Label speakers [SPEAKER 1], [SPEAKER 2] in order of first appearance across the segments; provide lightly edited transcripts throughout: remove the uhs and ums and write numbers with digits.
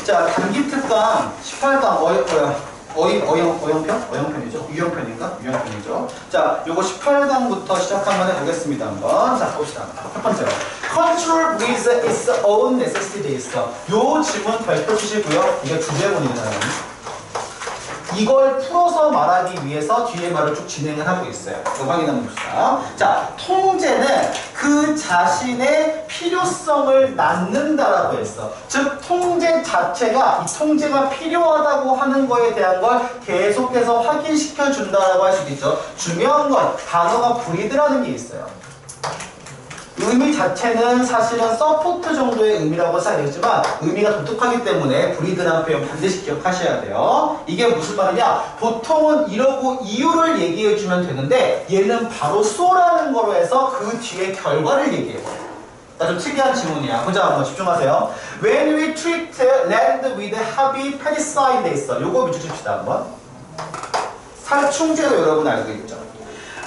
[SPEAKER 1] 자, 단기 특강 18강 어영편이죠? 유형편이죠? 자, 요거 18강부터 시작 한번 해보겠습니다. 한번. 자, 봅시다. 첫 번째로. Control with its own necessities. 요 지문 별표 치시고요. 이게 주제문이잖아요. 이걸 풀어서 말하기 위해서 뒤에 말을 쭉 진행을 하고 있어요. 이거 확인 한번 봅시다. 자, 통제는 그 자신의 필요성을 낳는다라고 했어. 즉, 통제 자체가 이 통제가 필요하다고 하는 거에 대한 걸 계속해서 확인시켜 준다라고 할 수도 있죠. 중요한 건 단어가 breed라는 게 있어요. 의미 자체는 사실은 서포트 정도의 의미라고 써야 되겠지만 의미가 독특하기 때문에 브리드라는 표현 반드시 기억하셔야 돼요. 이게 무슨 말이냐? 보통은 이러고 이유를 얘기해주면 되는데 얘는 바로 쏘라는 거로 해서 그 뒤에 결과를 얘기해요. 좀 특이한 지문이야. 보자, 한번 집중하세요. When we treat land with heavy pesticide 있어. 요거 밑줄칩시다 한번. 살충제도 여러분 알고 있죠?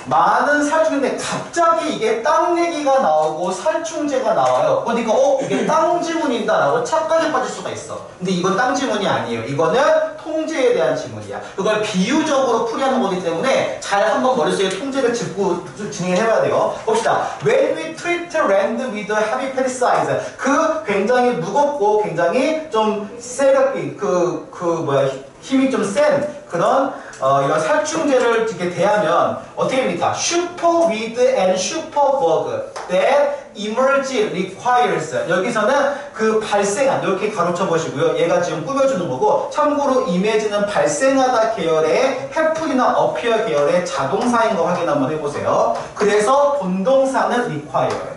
[SPEAKER 1] 많은 살충제인데 갑자기 이게 땅 얘기가 나오고 살충제가 나와요. 그러니까 이게 땅 지문이다 라고 착각에 빠질 수가 있어. 근데 이건 땅 지문이 아니에요. 이거는 통제에 대한 지문이야. 그걸 비유적으로 풀이하는 거기 때문에 잘 한번 머릿속에 통제를 짚고 진행해봐야 돼요. 봅시다. When we treat land with heavy pesticides, 그 굉장히 무겁고 굉장히 좀 세력이 힘이 좀 센 그런 이런 살충제를 이렇게 대하면 어떻게 됩니까? Super weed and super bug that emerge requires. 여기서는 그 발생한 이렇게 가로쳐 보시고요. 얘가 지금 꾸며주는 거고 참고로 이미지는 발생하다 계열의 해프이나 어피어 계열의 자동사인 거 확인 한번 해보세요. 그래서 본동사는 require예요.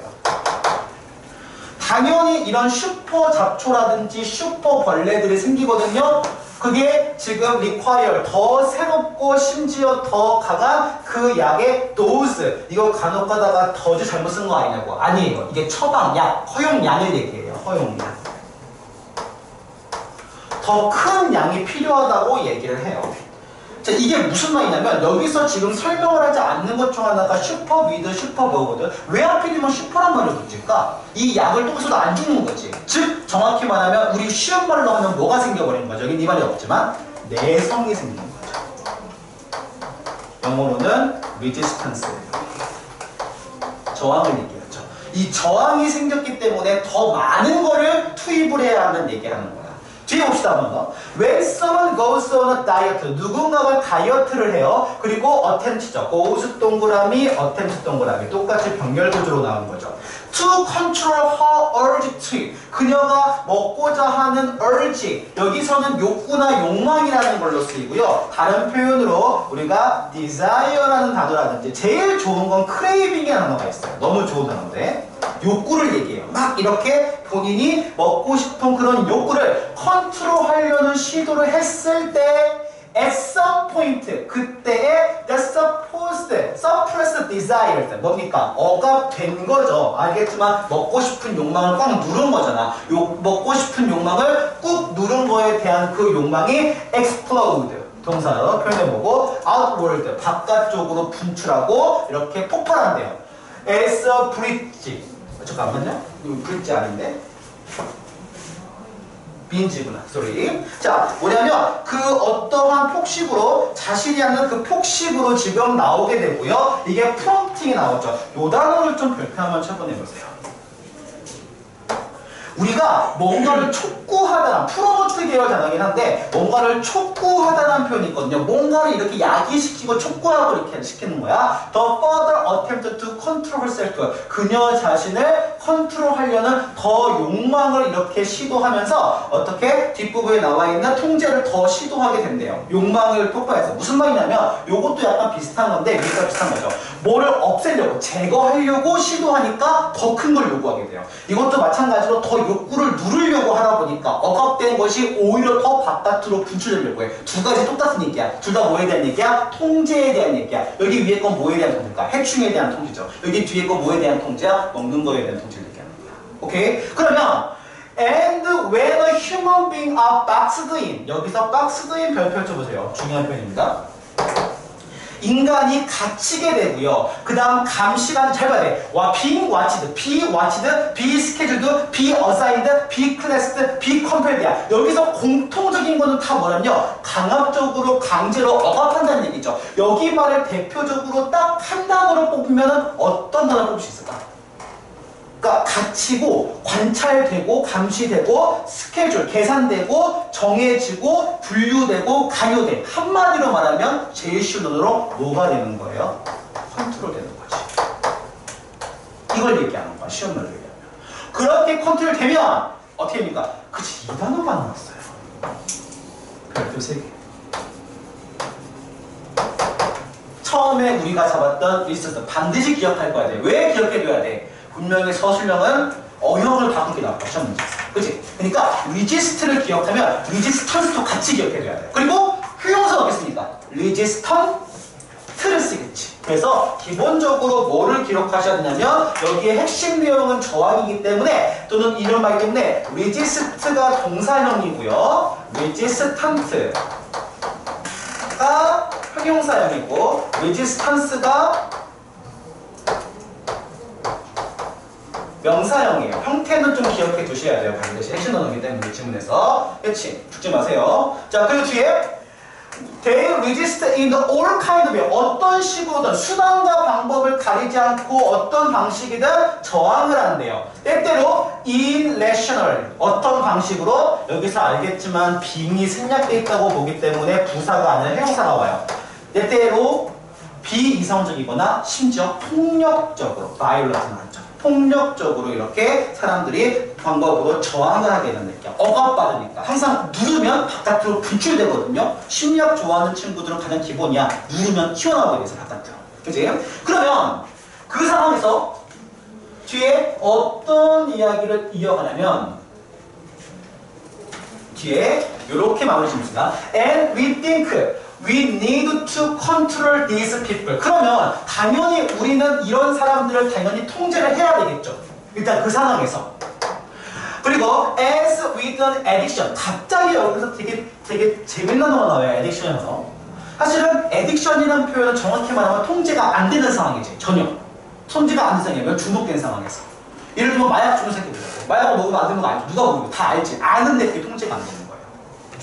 [SPEAKER 1] 당연히 이런 슈퍼 잡초라든지 슈퍼 벌레들이 생기거든요. 그게 지금 require, 더 새롭고 심지어 더 강한 그 약의 dose. 이거 간혹 가다가 더즈 잘못 쓴 거 아니냐고. 아니에요. 이게 처방약, 허용량을 얘기해요. 허용량. 더 큰 양이 필요하다고 얘기를 해요. 자, 이게 무슨 말이냐면 여기서 지금 설명을 하지 않는 것 중 하나가 슈퍼 위드 슈퍼 버거든. 왜 하필이면 슈퍼란 말을 붙일까? 이 약을 또 써도 안 죽는 거지. 즉 정확히 말하면 우리 쉬운 말로 하면 뭐가 생겨버린 거죠? 여기 이 말이 없지만 내성이 생기는 거죠. 영어로는 resistance, 저항을 얘기하죠. 이 저항이 생겼기 때문에 더 많은 거를 투입을 해야 하는 얘기하는 거야. 뒤에 봅시다 한번 더. When someone goes on a diet, 누군가가 다이어트를 해요. 그리고 attempt죠. goes 동그라미, attempt 동그라미. 똑같이 병렬 구조로 나온 거죠. To control her urge to, 그녀가 먹고자 하는 urge, 여기서는 욕구나 욕망이라는 걸로 쓰이고요. 다른 표현으로 우리가 desire라는 단어라든지 제일 좋은 건 craving이라는 단어가 있어요. 너무 좋은 단어인데 욕구를 얘기해요. 막 이렇게 본인이 먹고 싶은 그런 욕구를 컨트롤하려는 시도를 했을 때 at some point, 그때의 the suppressed desires, 뭡니까? 억압된 거죠. 알겠지만 먹고 싶은 욕망을 꽉 누른 거잖아. 먹고 싶은 욕망을 꾹 누른 거에 대한 그 욕망이 explode, 동사로 표현해보고 outward, 바깥쪽으로 분출하고 이렇게 폭발한대요. as a bridge. 잠깐만요. 이거 브릿지 아닌데? 빈지구나. 쏘리. 자, 뭐냐면 그 어떠한 폭식으로 자신이 하는 그 폭식으로 지금 나오게 되고요. 이게 프롬프팅이 나오죠. 요 단어를 좀 별표 한번 쳐보내보세요. 우리가 뭔가를 촉구하다는, 프로모트 계열 단어이긴 한데 뭔가를 촉구하다는 표현이 있거든요. 뭔가를 이렇게 야기시키고 촉구하고 이렇게 시키는 거야. The further attempt to control herself, 그녀 자신을 컨트롤하려는 더 욕망을 이렇게 시도하면서 어떻게 뒷부분에 나와 있는 통제를 더 시도하게 된대요. 욕망을 폭발해서. 무슨 말이냐면 요것도 약간 비슷한 건데 위가 비슷한 거죠. 뭐를 없애려고, 제거하려고 시도하니까 더 큰 걸 요구하게 돼요. 이것도 마찬가지로 더 욕구를 누르려고 하다 보니까 억압된 것이 오히려 더 바깥으로 분출되려고 해. 두 가지 똑같은 얘기야. 둘 다 뭐에 대한 얘기야? 통제에 대한 얘기야. 여기 위에 건 뭐에 대한 통제일까? 해충에 대한 통제죠. 여기 뒤에 건 뭐에 대한 통제야? 먹는 거에 대한 통제를 얘기하는 거야. 오케이? 그러면 and when a human being are boxed in, 여기서 boxed in 별표 쳐보세요. 중요한 표현입니다. 인간이 갇히게 되고요. 그 다음 감시관 잘 봐야 돼. 와, being watched, be watched, be scheduled, be assigned, be classed, be compelled야. 여기서 공통적인 거는 다 뭐냐면요. 강압적으로 강제로 억압한다는 얘기죠. 여기 말을 대표적으로 딱 한 단어로 뽑으면 어떤 단어를 뽑을 수 있을까? 그러니까 갇히고 관찰되고 감시되고 스케줄 계산되고 정해지고 분류되고 강요돼. 한마디로 말하면 제일 쉬운 언어로 뭐가 되는 거예요? 컨트롤 되는 거지. 이걸 얘기하는 거야. 쉬운 말로 얘기하면. 그렇게 컨트롤 되면 어떻게 됩니까? 그치, 이 단어가 나왔어요. 별표 3개. 처음에 우리가 잡았던 리스트 반드시 기억할 거야 돼. 왜 기억해줘야 돼? 분명히 서술형은 어형을 바꾸게 나왔다. 시험 문제에서. 그치? 그러니까 resist를 기억하면 resistance 같이 기억해줘야 돼. 그리고 효용사가 어떻습니까? resistant를 쓰겠지. 그래서 기본적으로 뭐를 기록하셔야 되냐면 여기에 핵심 내용은 저항이기 때문에 또는 이런 말이기 때문에 resist가 동사형이고요. resistant가 형용사형이고 resistance가 명사형이에요. 형태는 좀 기억해 두셔야 돼요. 반드시 핵심 단어이기 때문에 지문에서. 그렇지? 죽지 마세요. 자, 그리고 뒤에 They resist in the all kind of way. 어떤 식으로든 수단과 방법을 가리지 않고 어떤 방식이든 저항을 한대요. 때때로 irrational. 어떤 방식으로? 여기서 알겠지만 빙이 생략되어 있다고 보기 때문에 부사가 아니라 형용사가 와요. 때때로 비이성적이거나 심지어 폭력적으로 violent는 하죠. 폭력적으로 이렇게 사람들이 방법으로 저항을 하게 되는 느낌. 억압받으니까. 항상 누르면 바깥으로 분출되거든요. 심리학 좋아하는 친구들은 가장 기본이야. 누르면 튀어나오게 돼서 바깥으로. 그치? 그러면 그 상황에서 뒤에 어떤 이야기를 이어가냐면 뒤에 이렇게 마무리 짓습니다. And we think we need to control these people. 그러면 당연히 우리는 이런 사람들을 당연히 통제를 해야 되겠죠. 일단 그 상황에서. 그리고 as with an addiction. 갑자기 여기서 되게 재밌는 단어가 나와요. addiction에서. 사실은 addiction이라는 표현은 정확히 말하면 통제가 안 되는 상황이지. 전혀. 통제가 안 되는 상황이면 중독된 상황에서. 예를 들면 마약 중독 새끼들. 마약을 먹으면 안 되는 거 알죠. 누가 모르고 다 알지. 아는데 그게 통제가 안 되는 거예요.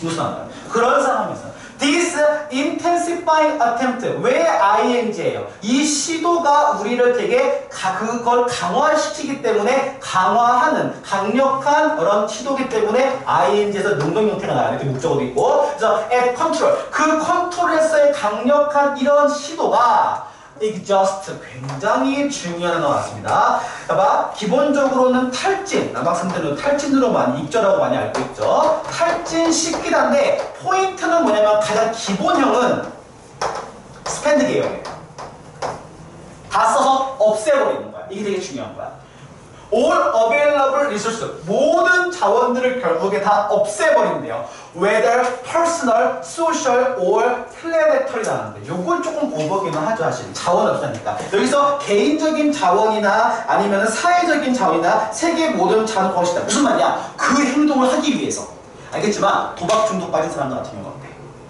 [SPEAKER 1] 무슨 말이에요? 그런 상황에서. This intensifying attempt. 왜 ing예요? 이 시도가 우리를 되게 그걸 강화시키기 때문에 강화하는 강력한 그런 시도기 때문에 ing에서 능동 형태가 나와요. 이렇게 목적어도 있고. 그래서 at control. 그 컨트롤에서의 강력한 이런 시도가 exhaust. 굉장히 중요한 단어가 나왔습니다. 봐봐. 기본적으로는 탈진. 남학생들은 탈진으로 많이 익절하고 많이 알고 있죠. 탈진시키다인데 포인트는 뭐냐면 가장 기본형은 스펜드 계열이에요. 다 써서 없애버리는 거야. 이게 되게 중요한 거야. All available resources. 모든 자원들을 결국에 다 없애버린대요. Whether personal, social, or planetary라는데 요건 조금 오버기는 하죠. 사실 자원 없으니까 여기서 개인적인 자원이나 아니면 사회적인 자원이나 세계 모든 자원 것이다. 무슨 말이야? 그 행동을 하기 위해서. 알겠지만 도박 중독 빠진 사람들 같은 경우 어때?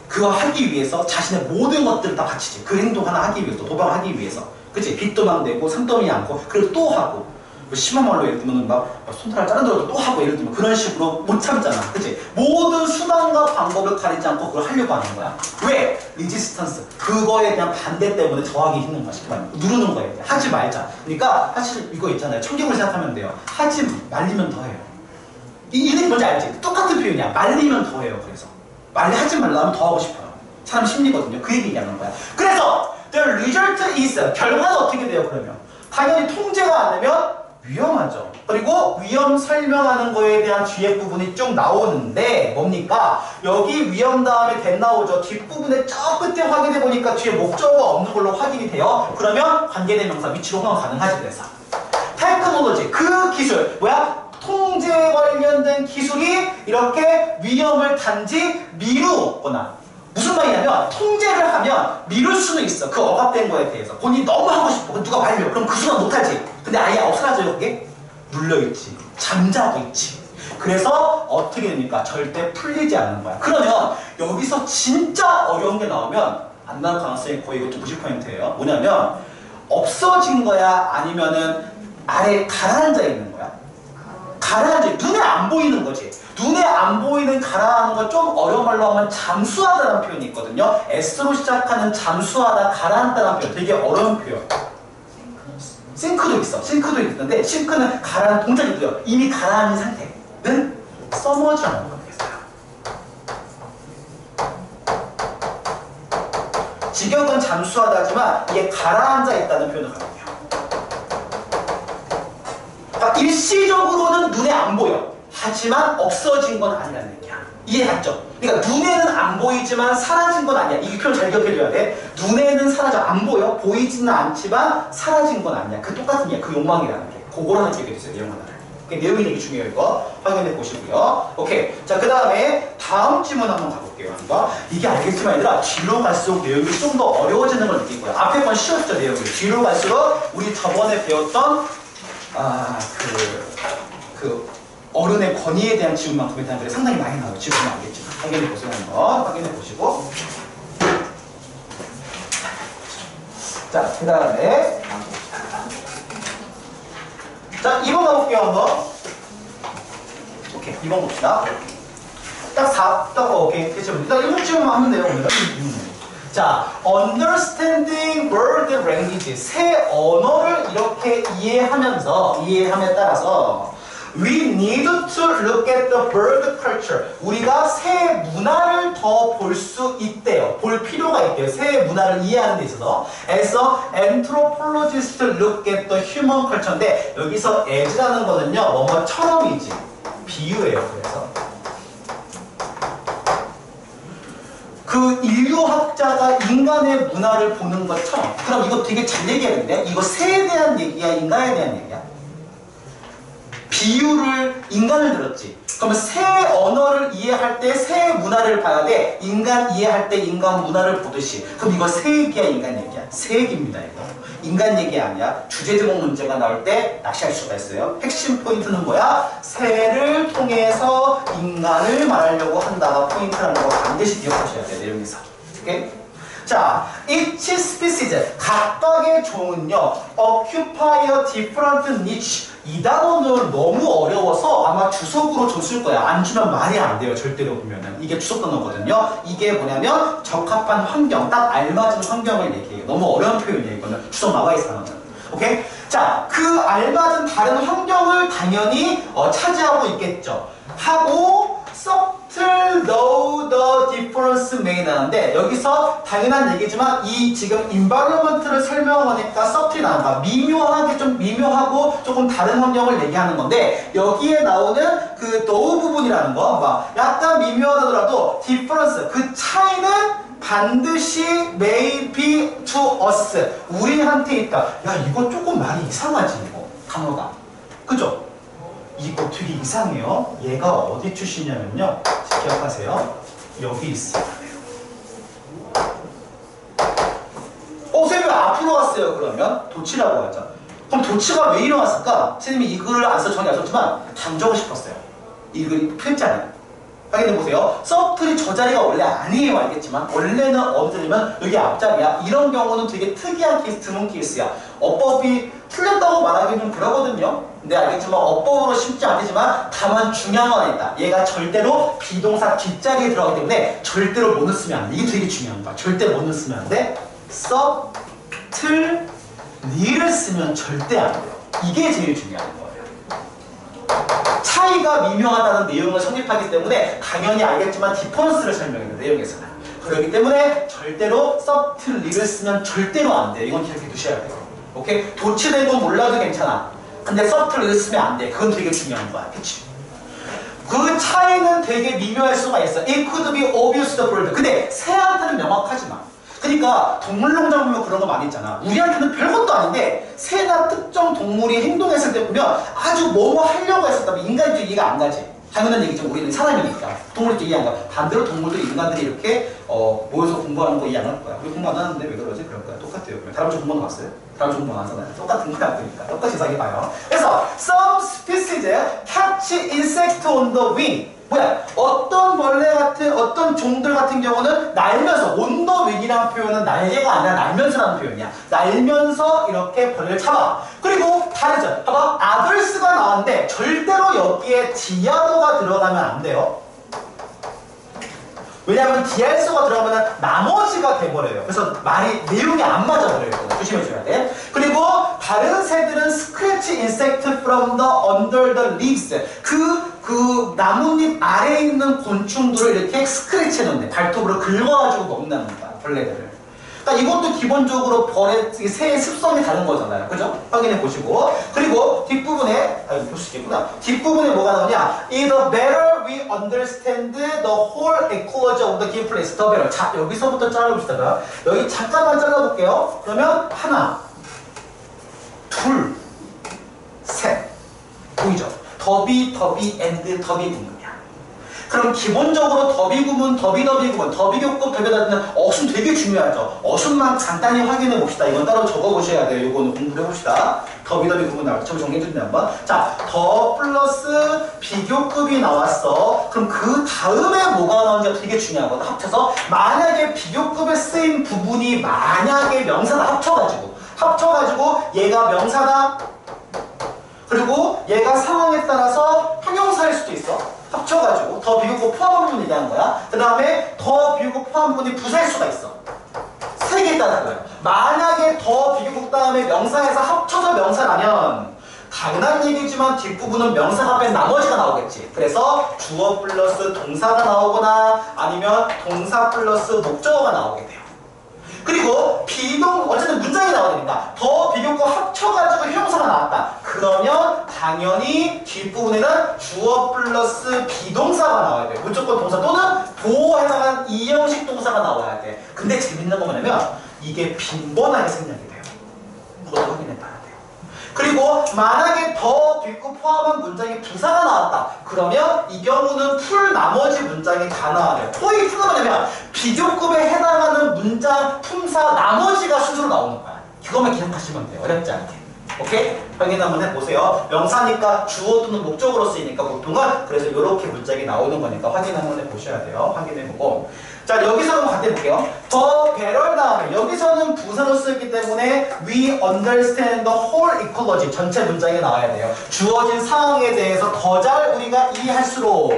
[SPEAKER 1] 그거 하기 위해서 자신의 모든 것들을 다 바치지. 그 행동 하나 하기 위해서, 도박을 하기 위해서. 그치? 빚도 막 내고 산더미 안고 그리고 또 하고. 심한 말로 예를 들면 막 손가락 자르더라도 또 하고 예를 들면 그런 식으로 못 참잖아. 그치? 모든 수단과 방법을 가리지 않고 그걸 하려고 하는 거야. 왜? 리지스턴스. 그거에 대한 반대 때문에 저항이 있는 거야. 쉽게 말하면. 누르는 거예요. 하지 말자. 그러니까 사실 이거 있잖아요. 청개구리 생각하면 돼요. 하지 말리면 더 해요. 이게 뭔지 알지? 똑같은 표현이야. 말리면 더 해요. 그래서. 하지 말라면 더 하고 싶어요. 사람 심리거든요. 그 얘기하는 거야. 그래서 the result is. 결과는 어떻게 돼요? 그러면. 당연히 통제가 안 되면 위험하죠. 그리고 위험 설명하는 거에 대한 뒤에 부분이 쭉 나오는데 뭡니까? 여기 위험 다음에 대 나오죠. 뒷부분에 저 끝에 확인해 보니까 뒤에 목적어가 없는 걸로 확인이 돼요. 그러면 관계대명사 위치로 호응 가능하지. 그래서 테크놀로지 그 기술 뭐야? 통제 관련된 기술이 이렇게 위험을 단지 미루거나 무슨 말이냐면 통제를 하면 미룰 수는 있어. 그 억압된 거에 대해서 본인이 너무 하고 싶어. 누가 말려. 그럼 그 순간 못하지. 근데 아예 없어져요. 그게 눌려있지. 잠자고 있지. 그래서 어떻게 됩니까? 절대 풀리지 않는 거야. 그러면 여기서 진짜 어려운 게 나오면 안 나올 가능성이 거의 이것도 90%예요. 뭐냐면 없어진 거야? 아니면은 아래 가라앉아 있는 거야? 가라앉아, 눈에 안 보이는 거지. 눈에 안 보이는 가라앉는 거 좀 어려운 말로 하면 잠수하다라는 표현이 있거든요. S로 시작하는 잠수하다, 가라앉다라는 표현. 되게 어려운 표현. 싱크도 있어. 싱크도 있는데 싱크는 가라앉는 동작이고요. 이미 가라앉은 상태는 써머지라는 거겠어요. 직역은 잠수하다지만 이게 가라앉아 있다는 표현을 가능해요. 그러니까 일시적으로는 눈에 안 보여. 하지만 없어진 건 아니라는 얘기야. 이해했죠? 그러니까 눈에는 안 보이지만 사라진 건 아니야. 이 표현 잘 기억해줘야 돼. 눈에는 사라져. 안 보여. 보이지는 않지만 사라진 건 아니야. 그 똑같은 얘기야. 그 욕망이라는 게. 그걸 하나 기억해주세요. 내용 하나를. 내용이 되게 중요해요. 이거 확인해 보시고요. 오케이. 자, 그 다음에 다음 질문 한번 가볼게요. 한번. 이게 알겠지만 얘들아, 뒤로 갈수록 내용이 좀 더 어려워지는 걸 느낄 거야. 앞에 건 쉬웠죠, 내용이. 뒤로 갈수록 우리 저번에 배웠던 어른의 권위에 대한 질문만큼에 대한 글이 상당히 많이 나와요. 지금 보면 알겠지만. 확인해 보세요. 한번 확인해 보시고. 자, 그 다음에 자, 2번 가볼게요, 한번. 오케이, 2번 봅시다. 오케이, 됐죠. 일단 1번 질문만 하면 돼요, 오늘은. 자, understanding world language. 새 언어를 이렇게 이해함에 따라서 we need to look at the bird culture. 우리가 새 문화를 더 볼 수 있대요. 볼 필요가 있대요. 새 문화를 이해하는 데 있어서. As a anthropologist look at the human culture인데 여기서 as라는 거는요. 뭐뭐처럼이지. 비유예요. 그래서. 그 인류학자가 인간의 문화를 보는 것처럼. 그럼 이거 되게 잘 얘기하는데 이거 새에 대한 얘기야? 인간에 대한 얘기야? 비유를 인간을 들었지. 그러면 새 언어를 이해할 때 새 문화를 봐야 돼. 인간 이해할 때 인간 문화를 보듯이. 그럼 이거 새 얘기야, 인간 얘기야? 새 얘기입니다, 이거. 인간 얘기 아니야. 주제 제목 문제가 나올 때 낚시할 수가 있어요. 핵심 포인트는 뭐야? 새를 통해서 인간을 말하려고 한다가 포인트라는 거 반드시 기억하셔야 돼요, 내용에서. 오케이? 자, each species, 각각의 종은요, occupy a different niche. 이 단어는 너무 어려워서 아마 주석으로 줬을 거야. 안 주면 말이 안 돼요. 절대로 보면은. 이게 주석 단어거든요. 이게 뭐냐면 적합한 환경, 딱 알맞은 환경을 얘기해요. 너무 어려운 표현이에요. 이거는 주석 나와 있어 단어는. 오케이? 자, 그 알맞은 다른 환경을 당연히 차지하고 있겠죠. 하고 subtle though the difference may 나는데 여기서 당연한 얘기지만 이 지금 environment를 설명하니까 subtle 나온다. 미묘하게 좀 미묘하고 조금 다른 환경을 얘기하는 건데 여기에 나오는 그 though 부분이라는 거 막 약간 미묘하더라도 difference 그 차이는 반드시 may be to us 우리한테 있다. 야 이거 조금 말이 이상하지 이거 단어가 그죠? 이거 되게 이상해요. 얘가 어디 출신이냐면요. 기억하세요. 여기 있어요. 선생님이 앞으로 왔어요. 그러면 도치라고 하죠. 그럼 도치가 왜 일어났을까? 선생님이 이 글을 안 써, 정리 안 썼지만 담적고 싶었어요. 이 글이 편잖아요. 확인해보세요. 서틀이 저 자리가 원래 아니에요. 알겠지만 원래는 어디냐면 여기 앞자리야. 이런 경우는 되게 특이한 케이스, 드문 케이스야. 어법이 틀렸다고 말하기 좀 그러거든요. 근데 알겠지만 어법으로 쉽지 않지만 다만 중요한 건 있다. 얘가 절대로 비동사 뒷자리에 들어가기 때문에 절대로 못 넣으면 안 돼. 이게 되게 중요한 거야. 절대 못 넣으면 안 돼. subtly를 쓰면 절대 안 돼요. 이게 제일 중요한 거예요. 차이가 미묘하다는 내용을 성립하기 때문에 당연히 알겠지만 디퍼런스를 설명해요. 내용에서는. 그렇기 때문에 절대로 subtly를 쓰면 절대로 안 돼요. 이건 기억해 두셔야 돼요. 오케이? 도치된 건 몰라도 괜찮아. 근데 subtly를 쓰면 안 돼. 그건 되게 중요한 거야. 그치? 그 차이는 되게 미묘할 수가 있어. It could be obvious to the bird. 근데 새한테는 명확하지만. 그러니까 동물농장 보면 그런 거 많이 있잖아. 우리한테는 별것도 아닌데 새나 특정 동물이 행동했을 때 보면 아주 뭐뭐 하려고 했었다면 인간이 이해가 안 가지. 당연한 얘기죠. 우리는 사람이니까. 동물이 이해 안 가. 반대로 동물들이 인간들이 이렇게 모여서 공부하는 거 이해 안 할 거야. 우리 공부 안 하는데 왜 그러지? 그럴 거야. 똑같아요. 다른 주 공부는 봤어요? 다른 주 공부 안 하잖아요. 똑같은 거야. 그러니까. 똑같이 이상하게 봐요. 그래서 some species catch insect on the wing. 뭐야? 어떤 벌레 같은 어떤 종들 같은 경우는 날면서 on the wing이라는 표현은 날개가 아니라 날면서라는 표현이야. 날면서 이렇게 벌레를 잡아. 그리고 다르죠. 봐봐. others가 나왔는데 절대로 여기에 디아더가 들어가면 안 돼요. 왜냐하면 디알소가 들어가면 나머지가 돼버려요. 그래서 말이 내용이 안 맞아버려요. 조심해줘야 돼. 그리고 다른 새들은 scratch insect from the under the leaves. 그 나뭇잎 아래에 있는 곤충들을 이렇게 스크래치 해놓는데 발톱으로 긁어가지고 먹는 거야. 벌레들을. 그러니까 이것도 기본적으로 새의 습성이 다른 거잖아요. 그죠? 확인해 보시고. 그리고 뒷부분에, 볼 수 있겠구나. 뒷부분에 뭐가 나오냐? The better we understand the whole ecology of the given place, the better. 자, 여기서부터 잘라봅시다. 여기 잠깐만 잘라볼게요. 그러면 하나, 둘, 셋. 보이죠? 더비, and 더비 구문이야. 그럼 기본적으로 더비 구문, 더비 구문, 더비 교급, 더비 다는 어순 되게 중요하죠. 어순만 간단히 확인해 봅시다. 이건 따로 적어 보셔야 돼요. 이거는 공부를 해봅시다. 더비 구문 나올 때 정리해 주세요 한번. 자, 더 플러스 비교급이 나왔어. 그럼 그 다음에 뭐가 나오는지가 되게 중요하거든. 합쳐서 만약에 비교급에 쓰인 부분이 만약에 명사다 합쳐가지고 얘가 명사다. 그리고 얘가 상황에 따라서 형용사일 수도 있어. 합쳐가지고 더 비교급 포함 부분 얘기하는 거야. 그 다음에 더 비교급 포함 부분이 부사일 수가 있어. 세 개에 따라 달라요. 만약에 더 비교급 다음에 명사에서 합쳐서 명사라면 당연한 얘기지만 뒷부분은 명사가 뺀 나머지가 나오겠지. 그래서 주어 플러스 동사가 나오거나 아니면 동사 플러스 목적어가 나오게 돼요. 그리고 어쨌든 문장이 나와야 되니까 더 비교급 합쳐가지고 형용사가 나왔다. 그러면 당연히 뒷부분에는 주어 플러스 비동사가 나와야 돼. 무조건 동사 또는 보호에 해당한 이형식 동사가 나와야 돼. 근데 재밌는 건 뭐냐면 이게 빈번하게 생략이 돼요. 그것도 확인해 봐야 돼요. 그리고 만약에 더 비교급 포함한 문장이 부사가 나왔다. 그러면 이 경우는 풀 나머지 문장이 다 나와야 돼요. 포인트는 뭐냐면 비교급에 해당하는 문장, 품사, 나머지가 순서로 나오는 거야. 그것만 기억하시면 돼요. 어렵지 않게. 오케이? 확인 한번 해보세요. 명사니까 주어 또는 목적으로 쓰이니까 보통은 그래서 이렇게 문장이 나오는 거니까 확인 한번 해보셔야 돼요. 확인해보고. 자, 여기서는 같이 해볼게요. 더 better 다음에 여기서는 부사로 쓰였기 때문에 we understand the whole ecology 전체 문장이 나와야 돼요. 주어진 상황에 대해서 더 잘 우리가 이해할수록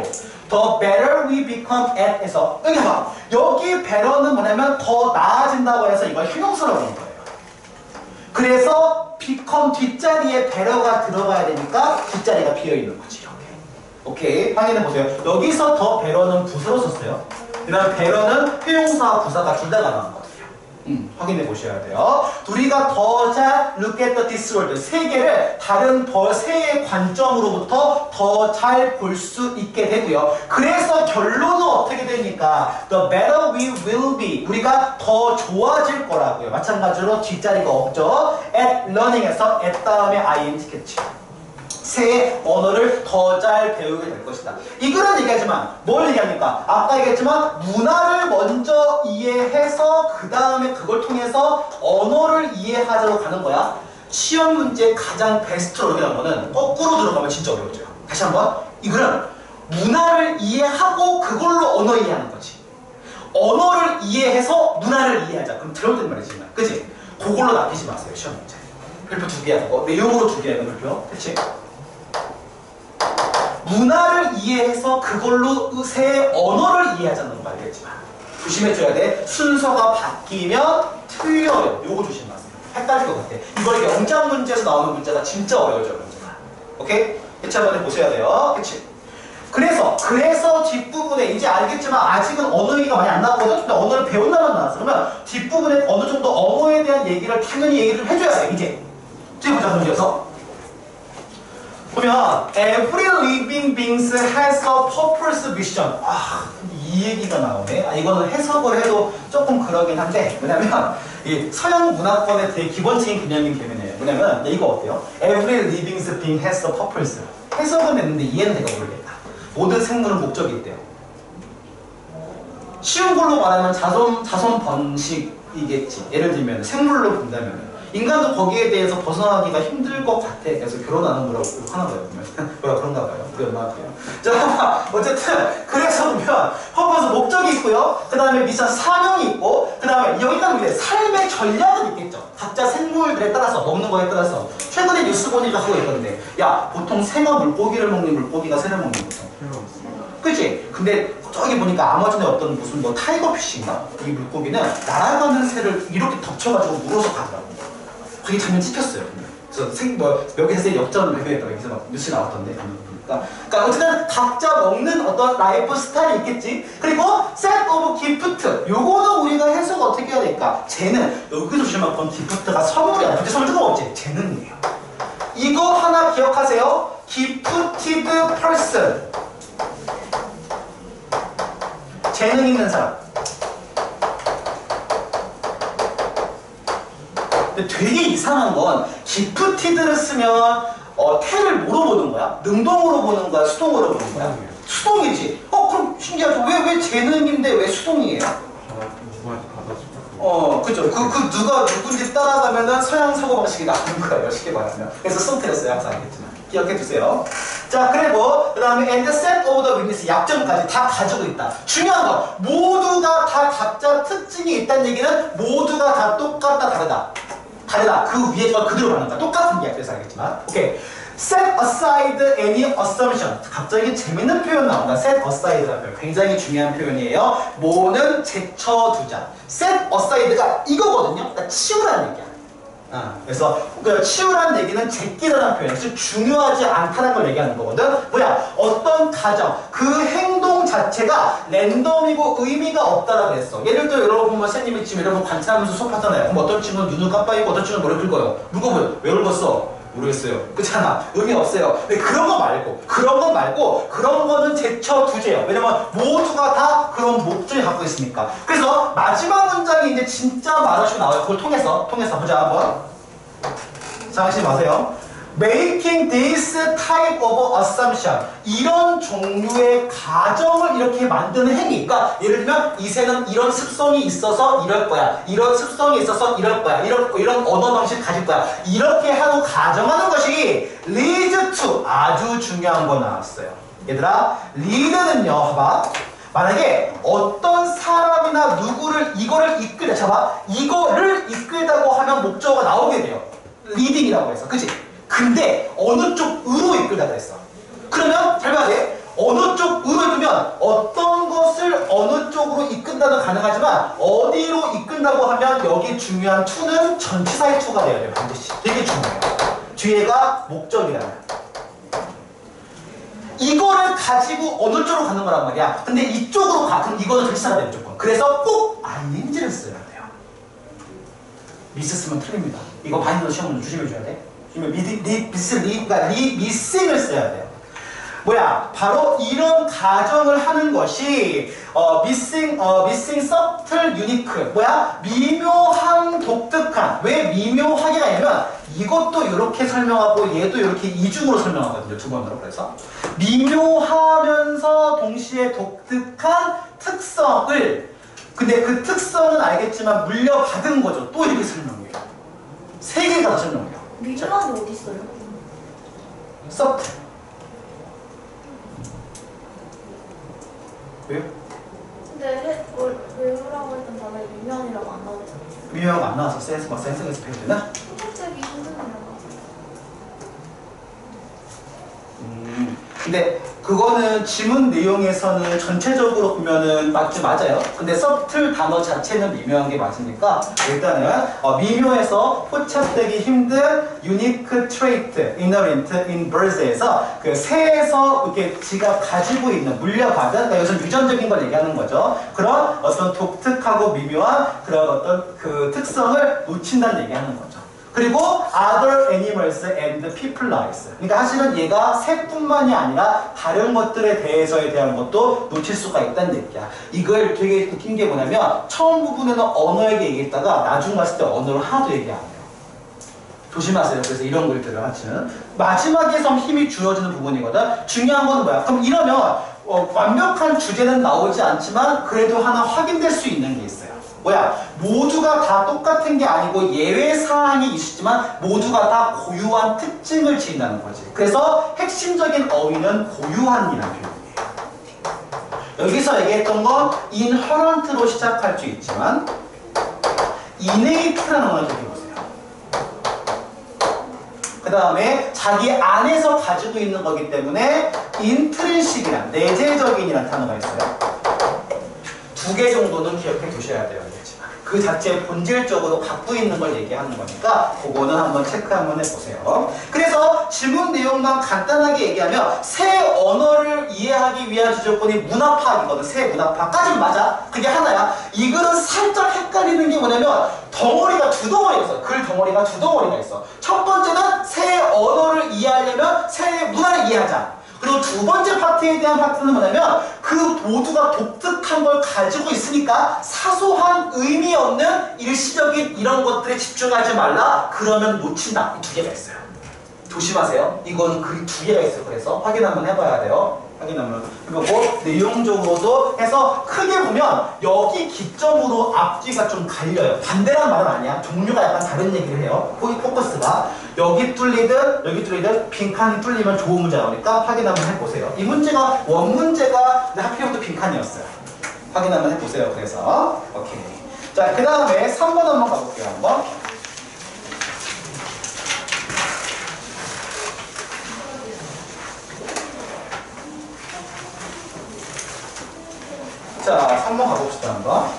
[SPEAKER 1] the better we become at 에서 여기 봐. 여기 better는 뭐냐면 더 나아진다고 해서 이걸 형용사로 하는 거예요. 그래서 become 뒷자리에 better가 들어가야 되니까 뒷자리가 비어있는 거지. 이렇게. 오케이? 확인해 보세요. 여기서 더 better는 부사로 썼어요. 그 다음 better는 형용사와 부사가 둘 다 나가는 거거든요. 확인해 보셔야 돼요. 우리가 더 잘 look at this world 세계를 다른 새의 관점으로부터 더 잘 볼 수 있게 되고요. 그래서 결론은 어떻게 되니까 the better we will be 우리가 더 좋아질 거라고요. 마찬가지로 뒷자리가 없죠. at learning에서 at 다음에 ing 캐치. 새 언어를 더 잘 배우게 될 것이다. 이거는 얘기하지만 뭘 얘기합니까? 아까 얘기했지만 문화를 먼저 이해해서 그 다음에 그걸 통해서 언어를 이해하자고 가는 거야. 시험 문제 가장 베스트로 이렇게 나온 거는 거꾸로 들어가면 진짜 어려워져요. 다시 한번 이거는 문화를 이해하고 그걸로 언어 이해하는 거지. 언어를 이해해서 문화를 이해하자. 그럼 잘못된 말이지. 그치? 그걸로 낚이지 마세요. 시험 문제. 별표 2개 하고 내용으로 2개 하는 별표. 그치? 문화를 이해해서 그걸로 새 언어를 이해하자는 거 알겠지만 조심해줘야 돼. 순서가 바뀌면 틀려요. 요거 조심하세요. 헷갈릴 것 같아. 이걸 영장 문제에서 나오는 문제가 진짜 어려워져요. 문제가. 오케이? 그치 한번 보셔야 돼요. 그치? 그래서 뒷부분에 이제 알겠지만 아직은 언어 얘기가 많이 안 나왔거든? 근데 언어를 배운다만 나왔어. 그러면 뒷부분에 어느 정도 언어에 대한 얘기를 당연히 얘기를 해줘야 돼. 이제 보자 문제에서 보면 Every living being has a purpose mission. 이 얘기가 나오네. 이거는 해석을 해도 조금 그러긴 한데 뭐냐면 이 서양 문화권의 되게 기본적인 개념인 개념이에요. 뭐냐면 이거 어때요? Every living being has a purpose. 해석은 했는데 이해는 내가 모르겠다. 모든 생물은 목적이 있대요. 쉬운 걸로 말하면 자손 번식이겠지. 예를 들면 생물로 본다면 인간도 거기에 대해서 벗어나기가 힘들 것 같아. 그래서 결혼하는 거라고 하나 봐요. 뭐라 그런가 봐요. 우리 엄마한테요. 자, 어쨌든 그래서 보면 퍼포스 목적이 있고요. 그 다음에 미션 사명이 있고, 그 다음에 여기까지 보면 삶의 전략은 있겠죠. 각자 생물들에 따라서 먹는 거에 따라서. 최근에 뉴스 보니까 그거 있던데, 야 보통 새가 물고기를 먹는 물고기가 새를 먹는 거죠. 그치? 근데 저기 보니까 아마존에 어떤 무슨 뭐 타이거 피쉬인가? 이 물고기는 날아가는 새를 이렇게 덮쳐가지고 물어서 가더라고. 그게 장면 찍혔어요. 그래서 여기서 새 역전을 발견했다고 여기서 막 뉴스 나왔던데. 그러니까 어쨌든 각자 먹는 어떤 라이프 스타일이 있겠지. 그리고 set of gift. 요거는 우리가 해석을 어떻게 해야 될까? 쟤는 여기서 주시면 본 gift가 선물이 아니야. 근데 선물 뜬금없지. 재능이에요. 이거 하나 기억하세요. gifted person. 재능 있는 사람. 근데 되게 이상한 건 기프티드를 쓰면 태를 뭐로 보는 거야? 능동으로 보는 거야? 수동으로 보는 거야? 수동이지. 그럼 신기하죠. 왜 재능인데 왜 수동이에요? 그죠. 그 누가 누군지 따라가면은 서양 사고방식이 나오는 거예요. 쉽게 말하면. 그래서 썸트렸어요. 항상 알겠지만. 기억해 두세요. 자, 그리고 그 다음에 and set of the witness 약점까지 다 가지고 있다. 중요한 건 모두가 다 각자 특징이 있다는 얘기는 모두가 다 똑같다 다르다. 다르다. 그 위에가 그대로 가는 거야. 똑같은 이야기. 그래서 알겠지만. 오케이. set aside any assumption. 갑자기 재밌는 표현 나온다. set aside라는 표현. 굉장히 중요한 표현이에요. 뭐는 제쳐두자. set aside가 이거거든요. 그러니까 치우라는 얘기야. 그래서 그 치우라는 얘기는 제끼라는 표현. 즉 중요하지 않다는 걸 얘기하는 거거든. 뭐야? 어떤 가정, 그 행동 자체가 랜덤이고 의미가 없다라고 했어. 예를 들어 여러분 선생님이 지금 여러분 관찰하면서 수업하잖아요. 그럼 어떤 친구는 눈을 깜빡이고 어떤 친구는 머리를 긁어요. 물어보면 왜 긁었어? 모르겠어요. 그렇잖아. 의미 없어요. 근데 그런 거 말고 그런 거는 제쳐두세요. 왜냐면 모두가 다 그런 목적을 갖고 있으니까. 그래서 마지막 문장이 이제 진짜 말하시고 나와요. 그걸 통해서 보자 한번. 상하지 마세요. Making this type of assumption. 이런 종류의 가정을 이렇게 만드는 행위. 그러니까 예를 들면 이 새는 이런 습성이 있어서 이럴 거야. 이런 습성이 있어서 이럴 거야. 이런 언어 방식 가질 거야. 이렇게 하고 가정하는 것이 lead to. 아주 중요한 거 나왔어요. 얘들아, lead는요. 봐봐. 만약에 어떤 사람이나 누구를 이거를 이끌다. 잡아. 이거를 이끌다고 하면 목적어가 나오게 돼요. leading이라고 해서. 그치? 근데 어느 쪽으로 이끌다 그랬어. 그러면 잘 봐야 돼. 어느 쪽으로 이끌면 어떤 것을 어느 쪽으로 이끈다는 가능하지만 어디로 이끈다고 하면 여기 중요한 to는 전치사의 to가 돼야 돼요. 반드시. 되게 중요해요. 뒤에가 목적이라는. 이거를 가지고 어느 쪽으로 가는 거란 말이야. 근데 이쪽으로 가. 그럼 이거는 전치사가 돼요. 무조건. 그래서 꼭 ing를 써야 돼요. 미스 쓰면 틀립니다. 이거 바인더 시험은 조심해줘야 돼. 미싱을 써야 돼요. 뭐야? 바로 이런 가정을 하는 것이 미싱 subtle unique. 뭐야? 미묘한 독특한. 왜 미묘하게가 아니면 이것도 이렇게 설명하고 얘도 이렇게 이중으로 설명하거든요. 두 번으로. 그래서 미묘하면서 동시에 독특한 특성을. 근데 그 특성은 알겠지만 물려받은 거죠. 또 이렇게 설명해요. 세 개가 다 설명해요.
[SPEAKER 2] 미묘한이 어디 있어요?
[SPEAKER 1] 서트. 왜요?
[SPEAKER 2] 근데 외우라고 했던 단어에 미묘한이라고 안 나오잖아요.
[SPEAKER 1] 미묘한 안 나와서 센스에서 배우되나?
[SPEAKER 2] 선택되기 힘든이라고.
[SPEAKER 1] 근데 그거는 지문 내용에서는 전체적으로 보면은 맞아요. 근데 서틀 단어 자체는 미묘한 게 맞으니까 일단은 미묘해서 포착되기 힘든 unique trait inherent in birds에서 그 새에서 이렇게 지가 가지고 있는 물려받은 그러니까 여기서 유전적인 걸 얘기하는 거죠. 그런 어떤 독특하고 미묘한 그런 어떤 그 특성을 놓친다는 얘기하는 거죠. 그리고 other animals and people lives. 그러니까 사실은 얘가 새뿐만이 아니라 다른 것들에 대해서에 대한 것도 놓칠 수가 있다는 얘기야. 이걸 되게 웃긴 게 뭐냐면 처음 부분에는 언어에게 얘기했다가 나중 갔을 때 언어를 하나도 얘기 안 해요. 조심하세요. 그래서 이런 글들을 하시는 마지막에 좀 힘이 주어지는 부분이거든. 중요한 건 뭐야? 그럼 이러면 완벽한 주제는 나오지 않지만 그래도 하나 확인될 수 있는 게 있어요. 뭐야? 모두가 다 똑같은 게 아니고 예외 사항이 있지만 모두가 다 고유한 특징을 지닌다는 거지. 그래서 핵심적인 어휘는 고유한이라는 표현이에요. 여기서 얘기했던 건 inherent로 시작할 수 있지만 innate라는 걸 기억해보세요. 그 다음에 자기 안에서 가지고 있는 거기 때문에 intrinsic이란 내재적인이라는 단어가 있어요. 두 개 정도는 기억해 두셔야 돼요. 그 자체 본질적으로 갖고 있는 걸 얘기하는 거니까 그거는 한번 체크 한번 해보세요. 그래서 질문 내용만 간단하게 얘기하면 새 언어를 이해하기 위한 주조건이 문화파악이거든. 새 문화파악까지는 맞아. 그게 하나야. 이 글은 살짝 헷갈리는 게 뭐냐면 덩어리가 두 덩어리가 있어. 글 덩어리가 두 덩어리가 있어. 첫 번째는 새 언어를 이해하려면 새 문화를 이해하자. 그리고 두 번째 파트에 대한 파트는 뭐냐면 그 모두가 독특한 걸 가지고 있으니까 사소한 의미 없는 일시적인 이런 것들에 집중하지 말라. 그러면 놓친다. 이 두 개가 있어요. 조심하세요. 이거는 글이 두 개가 있어요. 그래서 확인 한번 해봐야 돼요. 확인하면 그리고 내용적으로도 해서 크게 보면 여기 기점으로 앞뒤가 좀 갈려요. 반대란 말은 아니야. 종류가 약간 다른 얘기를 해요. 거기 포커스가 여기 뚫리든 빈칸이 뚫리면 좋은 문제 나오니까 확인 한번 해보세요. 이 문제가 원문제가 하필이면 빈칸이었어요. 확인 한번 해보세요. 그래서 오케이. 자, 그 다음에 3번 한번 가볼게요. 한번. 자, 3번 가봅시다, 한번.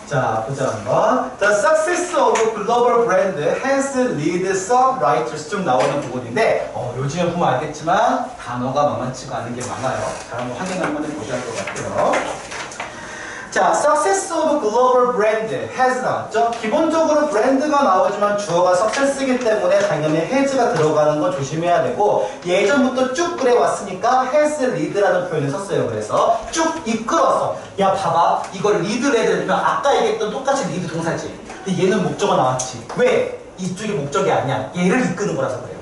[SPEAKER 1] 자, 보자, 한번. The success of global brand has led some writers 쭉 나오는 부분인데, 요즘에 보면 알겠지만, 단어가 만만치가 않은 게 많아요. 자, 한번 확인 한번 해보셔야 할 것 같아요. 자, success of global brand has 나왔죠? 기본적으로 브랜드가 나오지만 주어가 success이기 때문에 당연히 has가 들어가는 거 조심해야 되고 예전부터 쭉 그래왔으니까 has lead라는 표현을 썼어요. 그래서 쭉 이끌어서 야 봐봐 이걸 lead를 해야 되면 아까 얘기했던 똑같이 lead 동사지. 근데 얘는 목적어 나왔지. 왜? 이쪽이 목적이 아니야. 얘를 이끄는 거라서 그래요.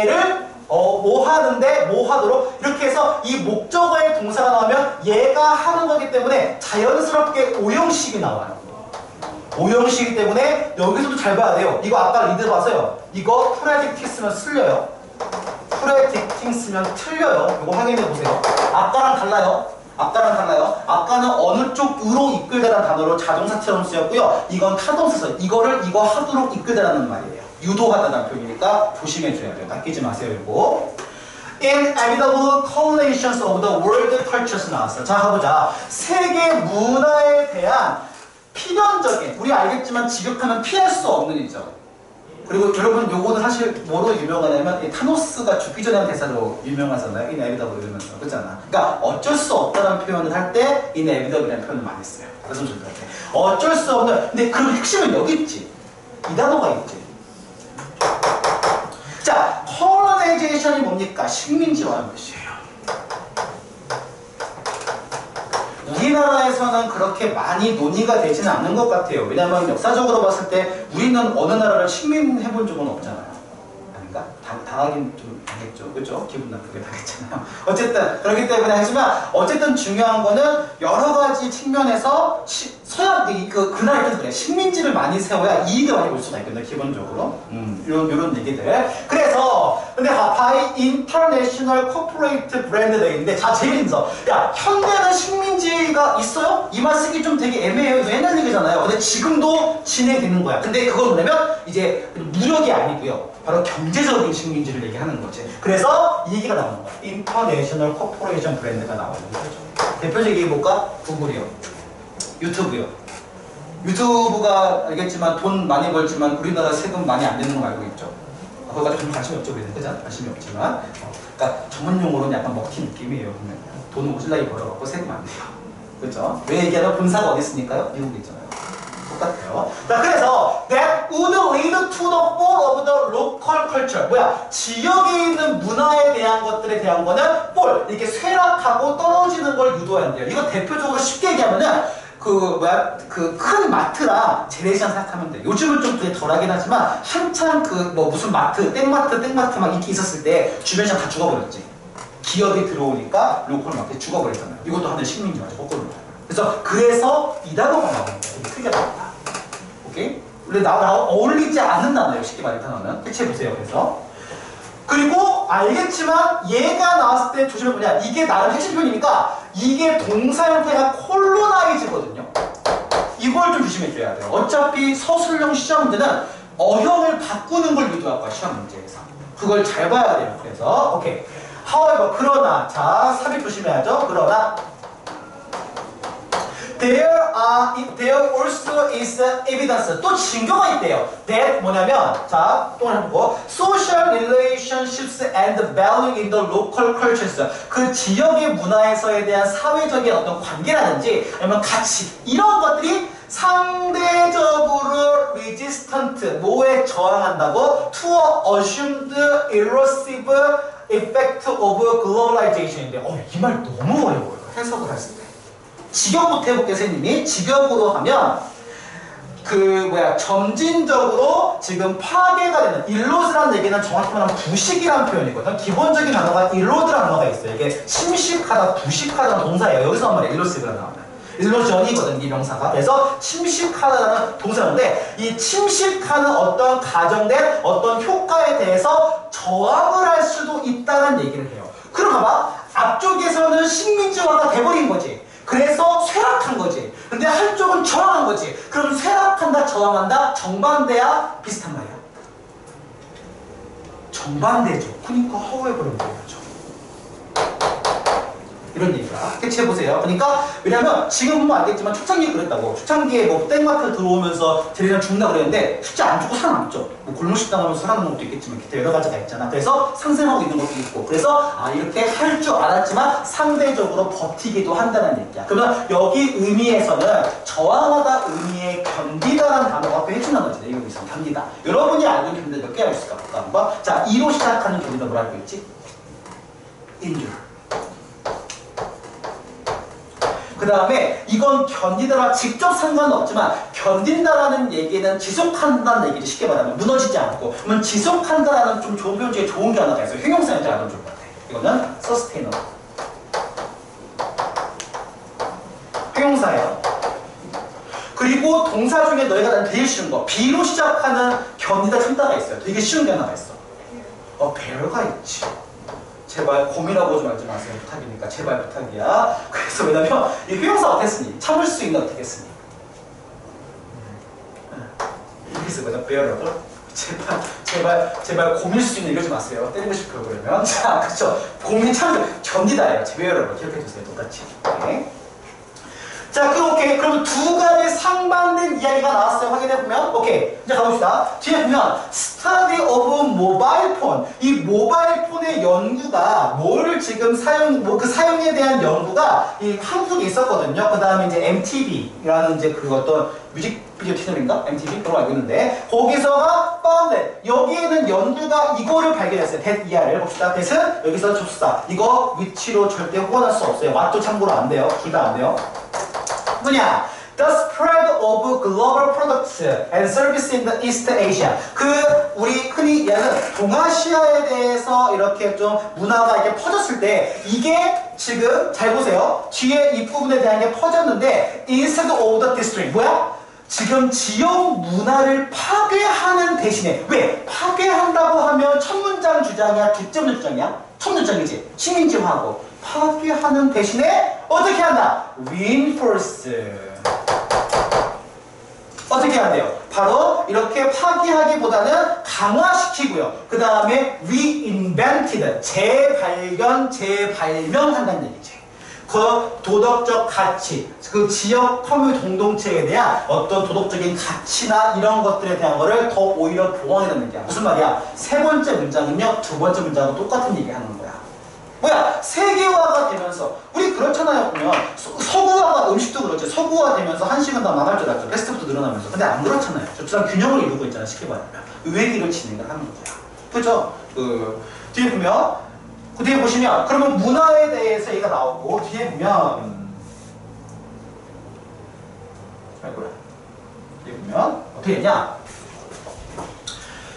[SPEAKER 1] 얘를 뭐 하는데 뭐 하도록 이렇게 해서 이 목적어의 동사가 나오면 얘가 하는 거기 때문에 자연스럽게 오형식이 나와요. 오형식이기 때문에 여기서도 잘 봐야 돼요. 이거 아까 리드 봐서요. 이거 프레딕팅 쓰면 틀려요. 프레딕팅 쓰면 틀려요. 이거 확인해 보세요. 아까랑 달라요. 아까는 어느 쪽으로 이끌다라는 단어로 자동사처럼 쓰였고요. 이건 타동사서 이거를 이거 하도록 이끌다라는 말이에요. 유도하다는 표현이니까 조심해줘야 돼요. 낚이지 마세요. 이거. Inevitable correlations of the world cultures 나왔어요. 자, 가보자. 세계 문화에 대한 필연적인, 우리 알겠지만 지극하면 피할 수 없는 일이죠. 그리고 여러분 요거는 사실 뭐로 유명하냐면 타노스가 죽기 전에 한 대사로 유명하잖아요. Inevitable 이러면서. 그렇잖아. 그러니까 어쩔 수 없다는 표현을 할 때 Inevitable이라는 표현을 많이 써요. 그래서 좋을 것 같아. 어쩔 수 없는, 근데 그 핵심은 여기 있지. 이 단어가 있지. 자, colonization이 뭡니까? 식민지화한 것이에요. 우리나라에서는 그렇게 많이 논의가 되지는 않는 것 같아요. 왜냐하면 역사적으로 봤을 때 우리는 어느 나라를 식민해 본 적은 없잖아요. 아닌가? 당하긴 좀 당했죠. 그죠? 기분 나쁘게 당했잖아요. 어쨌든 그렇기 때문에 하지만 어쨌든 중요한 거는 여러 가지 측면에서 서양 그날도 그래 식민지를 많이 세워야 이익을 많이 볼 수가 있거든요. 기본적으로 이런 얘기들. 그래서 근데 by international corporate brand 돼 있는데 자 제일 힘들어. 야 현대는 식민지가 있어요? 이 말 쓰기 좀 되게 애매해요. 이거 옛날 얘기잖아요. 근데 지금도 진행되는 거야. 근데 그건 뭐냐면 이제 무력이 아니고요. 바로 경제적인 식민지를 얘기하는 거지. 그래서 이 얘기가 나오는 거야. 인터내셔널 코퍼레이션 브랜드가 나오는 거죠. 대표적인 얘기 볼까? 구글이요. 유튜브요. 유튜브가 알겠지만 돈 많이 벌지만 우리나라 세금 많이 안 내는 거 알고 있죠? 그거 가지고 좀 관심이 없죠, 우리는. 그죠? 관심이 없지만. 그러니까 전문용어로는 약간 먹튀 느낌이에요. 돈을 오질라게 벌어갖고 세금 안 내요. 그죠? 왜 얘기하면 본사가 어디 있으니까요? 미국에 있잖아요. 똑같아요. 자, 그래서 that would lead to the fall of the local culture. 뭐야? 지역에 있는 문화에 대한 것들에 대한 거는 fall, 이렇게 쇠락하고 떨어지는 걸 유도한대요. 이거 대표적으로 쉽게 얘기하면은 그 큰 마트랑 재래시장 생각하면 돼. 요즘은 좀 되게 덜하긴 하지만 한참 무슨 마트, 땡마트 막 인기 있었을 때 주변 시장 다 죽어버렸지. 기업이 들어오니까 로컬 마켓 죽어버렸잖아요. 이것도 하나의 식민지화죠, 거꾸로. 그래서 이단어가 나옵니다. 되게 크게 나옵니다. 오케이? 원래 어울리지 않는 단어예요, 쉽게 말해 단어는. 해체해보세요, 그래서. 그리고 알겠지만 얘가 나왔을 때 조심해 뭐냐, 이게 나름 핵심 표현이니까 이게 동사 형태가 콜로나이즈거든요. 이걸 좀 조심해줘야 돼요. 어차피 서술형 시험 문제는 어형을 바꾸는 걸 유도할 거야, 시험 문제에서. 그걸 잘 봐야 돼요. 그래서 오케이. however, 그러나, 자, 삽입 조심해야죠. 그러나 there also is evidence. 또 증거가 있대요. that 뭐냐면, 자, 또 해보고 social relationships and value in the local cultures. 그 지역의 문화에서에 대한 사회적인 어떤 관계라든지 아니면 가치 이런 것들이 상대적으로 resistant, 뭐에 저항한다고 to assumed erosive effect of globalization인데, 이 말 너무 어려워요. 해석을 했을 때. 직역부터 해볼게요, 선생님이. 직역으로 하면, 점진적으로 지금 파괴가 되는, 일로스라는 얘기는 정확히 말하면 부식이라는 표현이거든요. 기본적인 단어가 일로드라는 단어가 있어요. 이게 침식하다, 부식하다는 동사예요. 여기서 한 말이에요. 일로스가 나오면. 일로전이거든요, 이 명사가. 그래서 침식하다는 동사인데, 이 침식하는 어떤 가정된 어떤 효과에 대해서 저항을 할 수도 있다는 얘기를 해요. 그럼 봐봐. 앞쪽에서는 식민지화가 돼버린 거지. 그래서 쇠락한 거지. 근데 한쪽은 저항한 거지. 그럼 쇠락한다, 저항한다, 정반대야? 비슷한 말이야. 정반대죠. 그러니까 허우해버리면 되죠. 이런 얘기가. 캐치해보세요. 그러니까, 왜냐면, 지금 보면 알겠지만, 초창기에 그랬다고. 초창기에 땡마트 들어오면서 재래시장 죽는다 그랬는데, 실제 안 죽고 살아남죠. 골목식당 하면서 살아남는 것도 있겠지만, 기타 여러 가지가 있잖아. 그래서 상생하고 있는 것도 있고. 그래서, 이렇게 할 줄 알았지만, 상대적으로 버티기도 한다는 얘기야. 그러면, 여기 의미에서는, 저항하다 의미의 견디다라는 단어가 또 해준다는 거지. 이거 있어. 견디다. 여러분이 알고 있는 견디다 몇 개 알고 있을까? 볼까? 한번. 자, 2로 시작하는 견디다 뭐라 알고 있지? endure. 그 다음에 이건 견디다와 직접 상관은 없지만 견딘다라는 얘기는 지속한다는 얘기를 쉽게 말하면 무너지지 않고, 그러면 지속한다라는 좀 좋은 표현 중에 좋은 게 하나가 있어요. 형용사인지 알면 좋을 것 같아. 이거는 sustainable. 형용사예요. 그리고 동사 중에 너희가 난 제일 쉬운 거, B로 시작하는 견디다 참다가 있어요. 되게 쉬운 게 하나가 있어. bear가 있지. 제발 고민하고 좀 하지 마세요. 부탁이니까. 제발 부탁이야. 그래서 왜냐면 이 형용사 어땠으니? 참을 수 있는 어떻게 했으니? 그래서 뭐냐? bearable. 제발 고밀 수 있는 이러지 마세요. 때리고 싶어요 그러면. 자, 그쵸. 고민 참을 견디다예요. bearable. 기억해 주세요. 똑같이. 네. 자, 오케이. 그러면 두 가지 상반된 이야기가 나왔어요. 확인해보면. 오케이. 이제 가봅시다. 뒤에 보면, study of mobile phone. 이 모바일 폰의 연구가, 뭐를 지금 그 사용에 대한 연구가 이 한국에 있었거든요. 그 다음에 이제 MTV라는 이제 그 어떤 뮤직비디오 채널인가? MTV? 그런 거 알고 있는데, 거기서가 found. 여기에는 연구가 이거를 발견했어요. that ER을 봅시다. that은 여기서 접수사. 이거 위치로 절대 호환할 수 없어요. 왓도 참고로 안 돼요. 둘 다 안 돼요. 뭐냐? The spread of global products and services in the East Asia. 우리 흔히 얘는 동아시아에 대해서 이렇게 좀 문화가 이렇게 퍼졌을 때, 이게 지금, 잘 보세요. 뒤에 이 부분에 대한 게 퍼졌는데, instead of the district. 뭐야? 지금 지역 문화를 파괴하는 대신에, 왜? 파괴한다고 하면 첫 문장 주장이야? 둘째 문장 주장이야? 첫 문장이지. 식민지화하고. 파괴하는 대신에 어떻게 한다? reinforce. 어떻게 해야 돼요? 바로 이렇게 파괴하기보다는 강화시키고요. 그 다음에 reinvented. 재발견, 재발명한다는 얘기지. 그 도덕적 가치, 그 지역 커뮤니티 공동체에 대한 어떤 도덕적인 가치나 이런 것들에 대한 거를 더 오히려 보완해놓는 얘기야. 무슨 말이야? 세 번째 문장은요, 두 번째 문장은 똑같은 얘기 하는 거야. 뭐야? 세계화가 되면서, 우리 그렇잖아요. 보면 서구화가, 음식도 그렇죠. 서구화 되면서 한식은 다 망할 줄 알았죠. 패스트푸드 늘어나면서. 근데 안 그렇잖아요. 적절한 균형을 이루고 있잖아. 쉽게 말하면. 의외기를 진행을 하는 거야. 그죠? 뒤에 보면, 그 뒤에 보시면, 그러면 문화에 대해서 얘기가 나오고, 뒤에 보면 아이고야. 여기 보면 어떻게 되냐?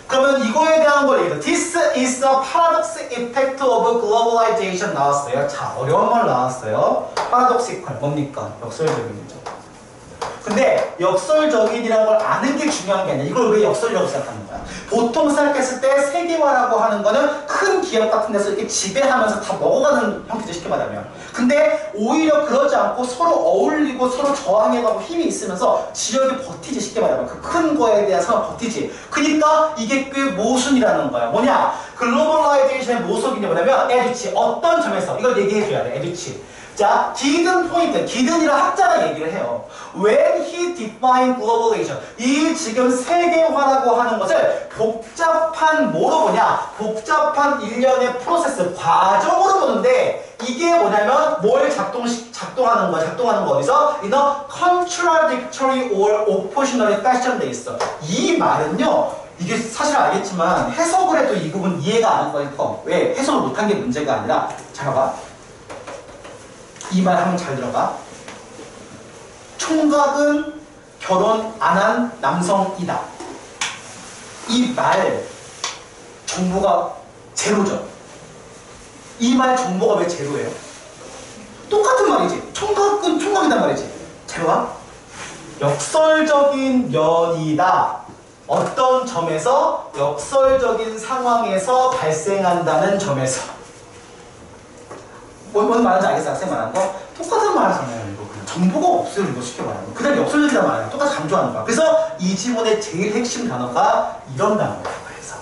[SPEAKER 1] 그러면 이거에 대한 걸 얘기해요. This is a paradox effect of globalization 나왔어요. 자, 어려운 말 나왔어요. paradoxical 뭡니까? 역설적인이죠. 근데 역설적인이라는 걸 아는 게 중요한 게 아니야. 이걸 왜 역설이라고 생각하는 거야? 보통 생각했을 때 세계화라고 하는 거는 큰 기업 같은 데서 이렇게 지배하면서 다 먹어가는 형태죠, 쉽게 말하면. 근데 오히려 그러지 않고 서로 어울리고 서로 저항해가고 힘이 있으면서 지역이 버티지, 쉽게 말하면. 그 큰 거에 대해서 버티지. 그러니까 이게 꽤 모순이라는 거야. 뭐냐? 글로벌라이제이션의 모순이 뭐냐면 에듀치. 어떤 점에서 이걸 얘기해줘야 돼, 에듀치. 자, 기든 포인트, 기든이라 학자가 얘기를 해요. When he defined globalization, 이 지금 세계화라고 하는 것을 복잡한 뭐로 보냐? 복잡한 일련의 프로세스, 과정으로 보는데 이게 뭐냐면 뭘 작동하는 거야? 작동하는 거 어디서? In a contradictory or oppositional fashion 돼 있어. 이 말은요. 이게 사실 알겠지만 해석을 해도 이 부분 이해가 안 한 거니까 왜? 해석을 못한 게 문제가 아니라 잘 봐봐. 이 말 한번 잘 들어봐. 총각은 결혼 안 한 남성이다. 이 말 정보가 제로죠. 이 말 정보가 왜 제로예요? 똑같은 말이지. 총각은 총각이란 말이지. 잘 봐. 역설적인 면이다. 어떤 점에서 역설적인 상황에서 발생한다는 점에서. 뭔 말인지 알겠어? 학생 말하는 거? 똑같은 말 하잖아요. 이거 그냥 정보가 없어요. 이거 쉽게 말하는 거. 그냥 역설적이란 말이야. 똑같이 강조하는 거야. 그래서 이 지문의 제일 핵심 단어가 이런 단어예요. 그래서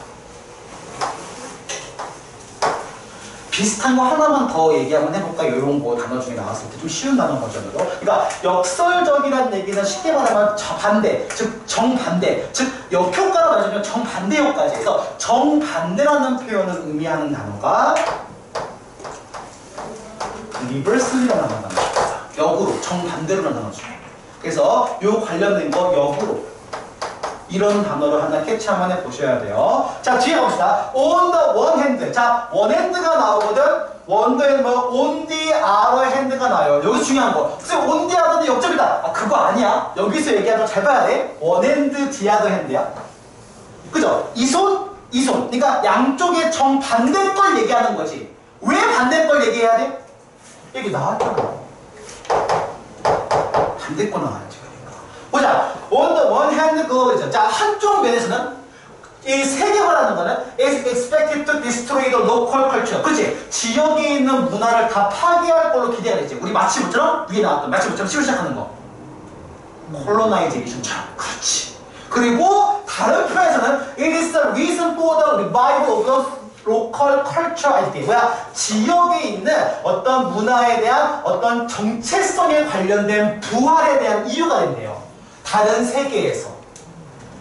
[SPEAKER 1] 비슷한 거 하나만 더 얘기 한번 해볼까요? 이런 거 단어 중에 나왔을 때 좀 쉬운 단어 버전으로. 그러니까 역설적이라는 얘기는 쉽게 말하면 반대, 즉 정반대, 즉 역효과로 말하자면 정반대 효과지. 그래서 정반대라는 표현을 의미하는 단어가 리버슬이라는 단어가 나왔어요. 역으로, 정반대로라는 단어 중에. 그래서 요 관련된 거 역으로 이런 단어를 하나 캐치 한번 해보셔야 돼요. 자, 뒤에 봅시다. On the one hand. 자, one hand가 나오거든. on the other hand가 나와요. 여기 중요한 거. 선생님, on the other는 역접이다. 아, 그거 아니야. 여기서 얘기하는 거 잘 봐야 돼. one hand, the other hand야. 그죠? 이 손, 이 손. 그러니까 양쪽의 정반대 걸 얘기하는 거지. 왜 반대 걸 얘기해야 돼? 여기 나왔잖아. 반대 거 나와야지. 그러니까. 보자. On the one hand, 그거죠. 자, 한쪽 면에서는 이 세계화라는 거는 is expected to destroy the local culture. 그치? 지역에 있는 문화를 다 파괴할 걸로 기대가 되지. 우리 마치부처럼 위에 나왔던 마치부처럼 시로 시작하는 거. 콜로나이제이션처럼. 그렇지. 그리고 다른 표에서는 it is the reason for the revival of the local culture identity. 뭐야? 지역에 있는 어떤 문화에 대한 어떤 정체성에 관련된 부활에 대한 이유가 된대요. 다른 세계에서.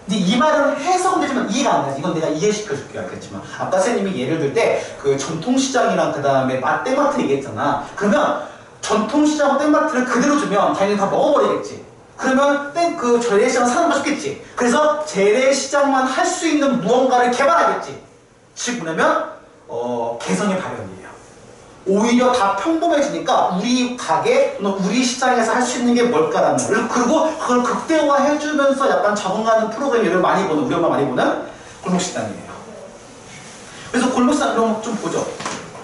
[SPEAKER 1] 근데 이 말은 해석은 되지만 이해가 안 가지. 이건 내가 이해시켜줄게 알겠지만 아까 선생님이 예를 들 때 그 전통시장이랑 그 다음에 땡마트 얘기했잖아. 그러면 전통시장과 땡마트를 그대로 주면 당연히 다 먹어버리겠지. 그러면 그 재래시장 사는 거 좋겠지. 그래서 재래시장만 할 수 있는 무언가를 개발하겠지. 즉 뭐냐면 개성의 발현이에요. 오히려 다 평범해지니까 우리 가게, 우리 시장에서 할 수 있는 게 뭘까라는 거예요. 그리고 그걸 극대화해주면서 약간 적응하는 프로그램을 많이 보는, 우리 엄마 많이 보는 골목식당이에요. 그래서 골목식당 이런 거 좀 보죠.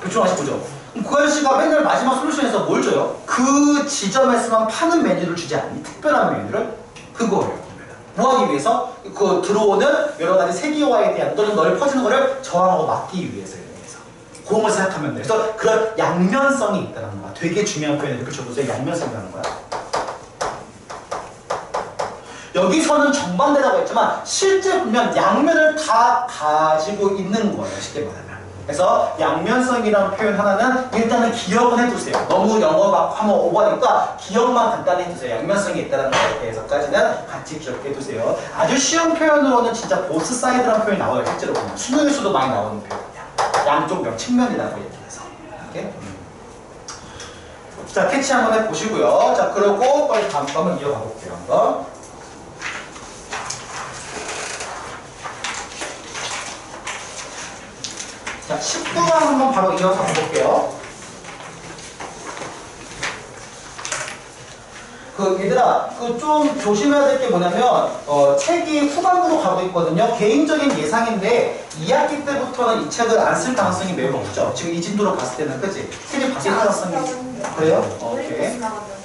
[SPEAKER 1] 집중하시 보죠. 그 아저씨가 맨날 마지막 솔루션에서 뭘 줘요? 그 지점에서만 파는 메뉴를 주지 않니? 특별한 메뉴를? 그거예요. 뭐 하기 위해서? 그 들어오는 여러 가지 세계화에 대한 또는 널리 퍼지는 거를 저항하고 막기 위해서요. 그런 걸 생각하면 돼. 그래서 그런 양면성이 있다는 거야. 되게 중요한 표현을 이렇게 쳐보세요. 양면성이라는 거야. 여기서는 정반대라고 했지만 실제 보면 양면을 다 가지고 있는 거예요. 쉽게 말하면. 그래서 양면성이라는 표현 하나는 일단은 기억은 해두세요. 너무 영어 막 하면 오버하니까 기억만 간단히 해두세요. 양면성이 있다는 것에 대해서까지는 같이 기억해두세요. 아주 쉬운 표현으로는 진짜 보스 사이드라는 표현이 나와요. 실제로 보면. 수능에서도 많이 나오는 표현이야. 양쪽 측면이라고 얘기해서. 이렇게. 자, 캐치 한번 해보시고요. 자, 그러고 빨리 다음 거 한번 이어가 볼게요. 한번. 자, 19번 한번 바로 이어서 볼게요. 그 얘들아 그 좀 조심해야 될 게 뭐냐면 책이 후반부로 가고 있거든요. 개인적인 예상인데 2학기 때부터는 이 책을 안 쓸 가능성이 매우 높죠. 지금 이 진도로 봤을 때는 그치? 책이 바뀔 가능성이 그래요? 오케이.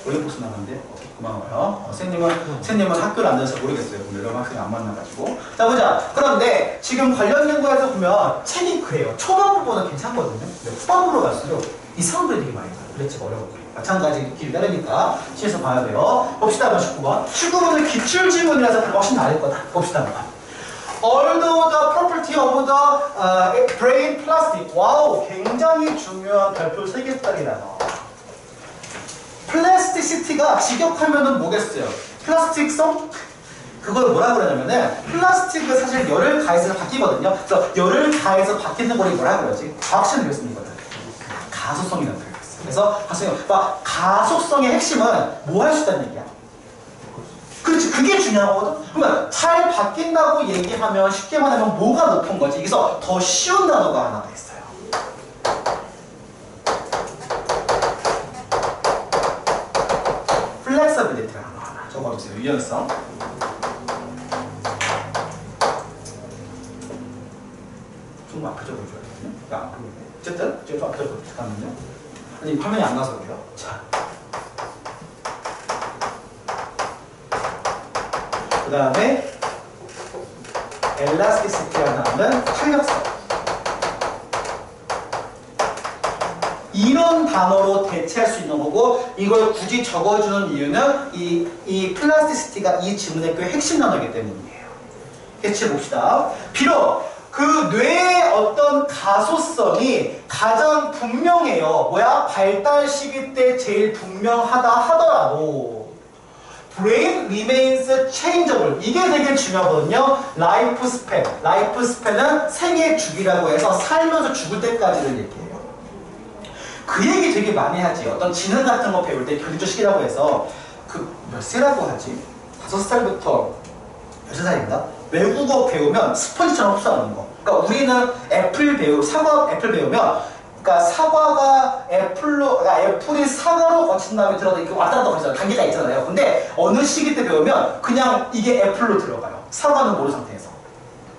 [SPEAKER 1] 올림포스 나갔는데 고마워요. 선생님은 학교를 안 다녀서 모르겠어요. 여러 학생이 안 만나가지고. 자 보자. 그런데 지금 관련 연구에서 보면 책이 그래요. 초반 부분은 괜찮거든요. 근데 후반부로 갈수록 이상한 글이 되게 많이 나요. 그래서 어려워. 마찬가지 길 따르니까 시에서 봐야 돼요. 봅시다. 19번. 19번은 기출지문이라서 훨씬 나을 거다. 봅시다. Although the property of the brain plastic. 와우, 굉장히 중요한 별표 3개짜리다. 플라스티시티가 직역하면은 뭐겠어요? 플라스틱성? 그걸 뭐라 그러냐면은 플라스틱은 사실 열을 가해서 바뀌거든요. 그래서 열을 가해서 바뀌는 거를 뭐라 그러지? 과학시험 교수님이거든. 가소성이라는 표현이 있어요. 그래서 가속성의 핵심은 뭐 할 수 있다는 얘기야? 그렇지, 그게 중요한 거거든. 그러면 잘 바뀐다고 얘기하면 쉽게 말하면 뭐가 높은 거지? 여기서 더 쉬운 단어가 하나가 있어요. 플렉서빌리티라는 거 하나 적어주세요. 유연성. 좀 앞에 적어줘야 되거든요. 안 보이네. 어쨌든 좀 앞에 적어주세요. 잠깐만요. 아니 화면이 안 나서 그래요. 자, 그 다음에 엘라스티시티라는 탄력성. 이런 단어로 대체할 수 있는 거고, 이걸 굳이 적어주는 이유는 이 플라스티시티가 이 지문의 그 핵심 단어이기 때문이에요. 대체 봅시다. 비록 그 뇌의 어떤 가소성이 가장 분명해요. 뭐야? 발달 시기 때 제일 분명하다 하더라도 brain remains changeable. 이게 되게 중요하거든요. 라이프 스팬. 라이프 스팬은 생애 주기라고 해서 살면서 죽을 때까지를 얘기해요. 그 얘기 되게 많이 하지. 어떤 지능 같은 거 배울 때 교육적 시기라고 해서 그 몇 세라고 하지? 5살부터 6살인가? 외국어 배우면 스펀지처럼 흡수하는 거. 그러니까 우리는 사과 애플 배우면, 그러니까 사과가 애플로, 그러니까 애플이 사과로 거친 다음에 들어가 이렇게 왔다 갔다 거리잖아요. 단계가 있잖아요. 근데 어느 시기 때 배우면 그냥 이게 애플로 들어가요. 사과는 모르는 상태에서.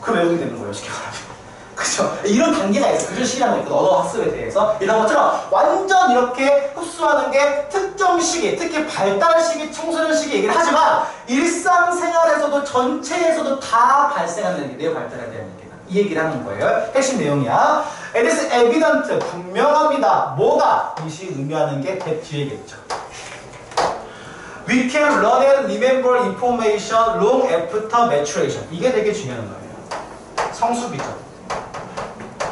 [SPEAKER 1] 그 외우게 되는 거예요. 쉽게 말하면. 그죠? 이런 단계가 있어요. 교육 시간이 있거든. 언어 학습에 대해서. 이런 것처럼 완전 이렇게 흡수하는 게 특정 시기, 특히 발달 시기, 청소년 시기 얘기를 하지만 일상생활에서도 전체에서도 다 발생하는 얘기, 뇌 발달에 대한 얘기다. 이 얘기를 하는 거예요. 핵심 내용이야. It is evident, 분명합니다. 뭐가? 이시 의미하는 게 뒤에겠죠. We can learn and remember information long after maturation. 이게 되게 중요한 거예요. 성숙이죠.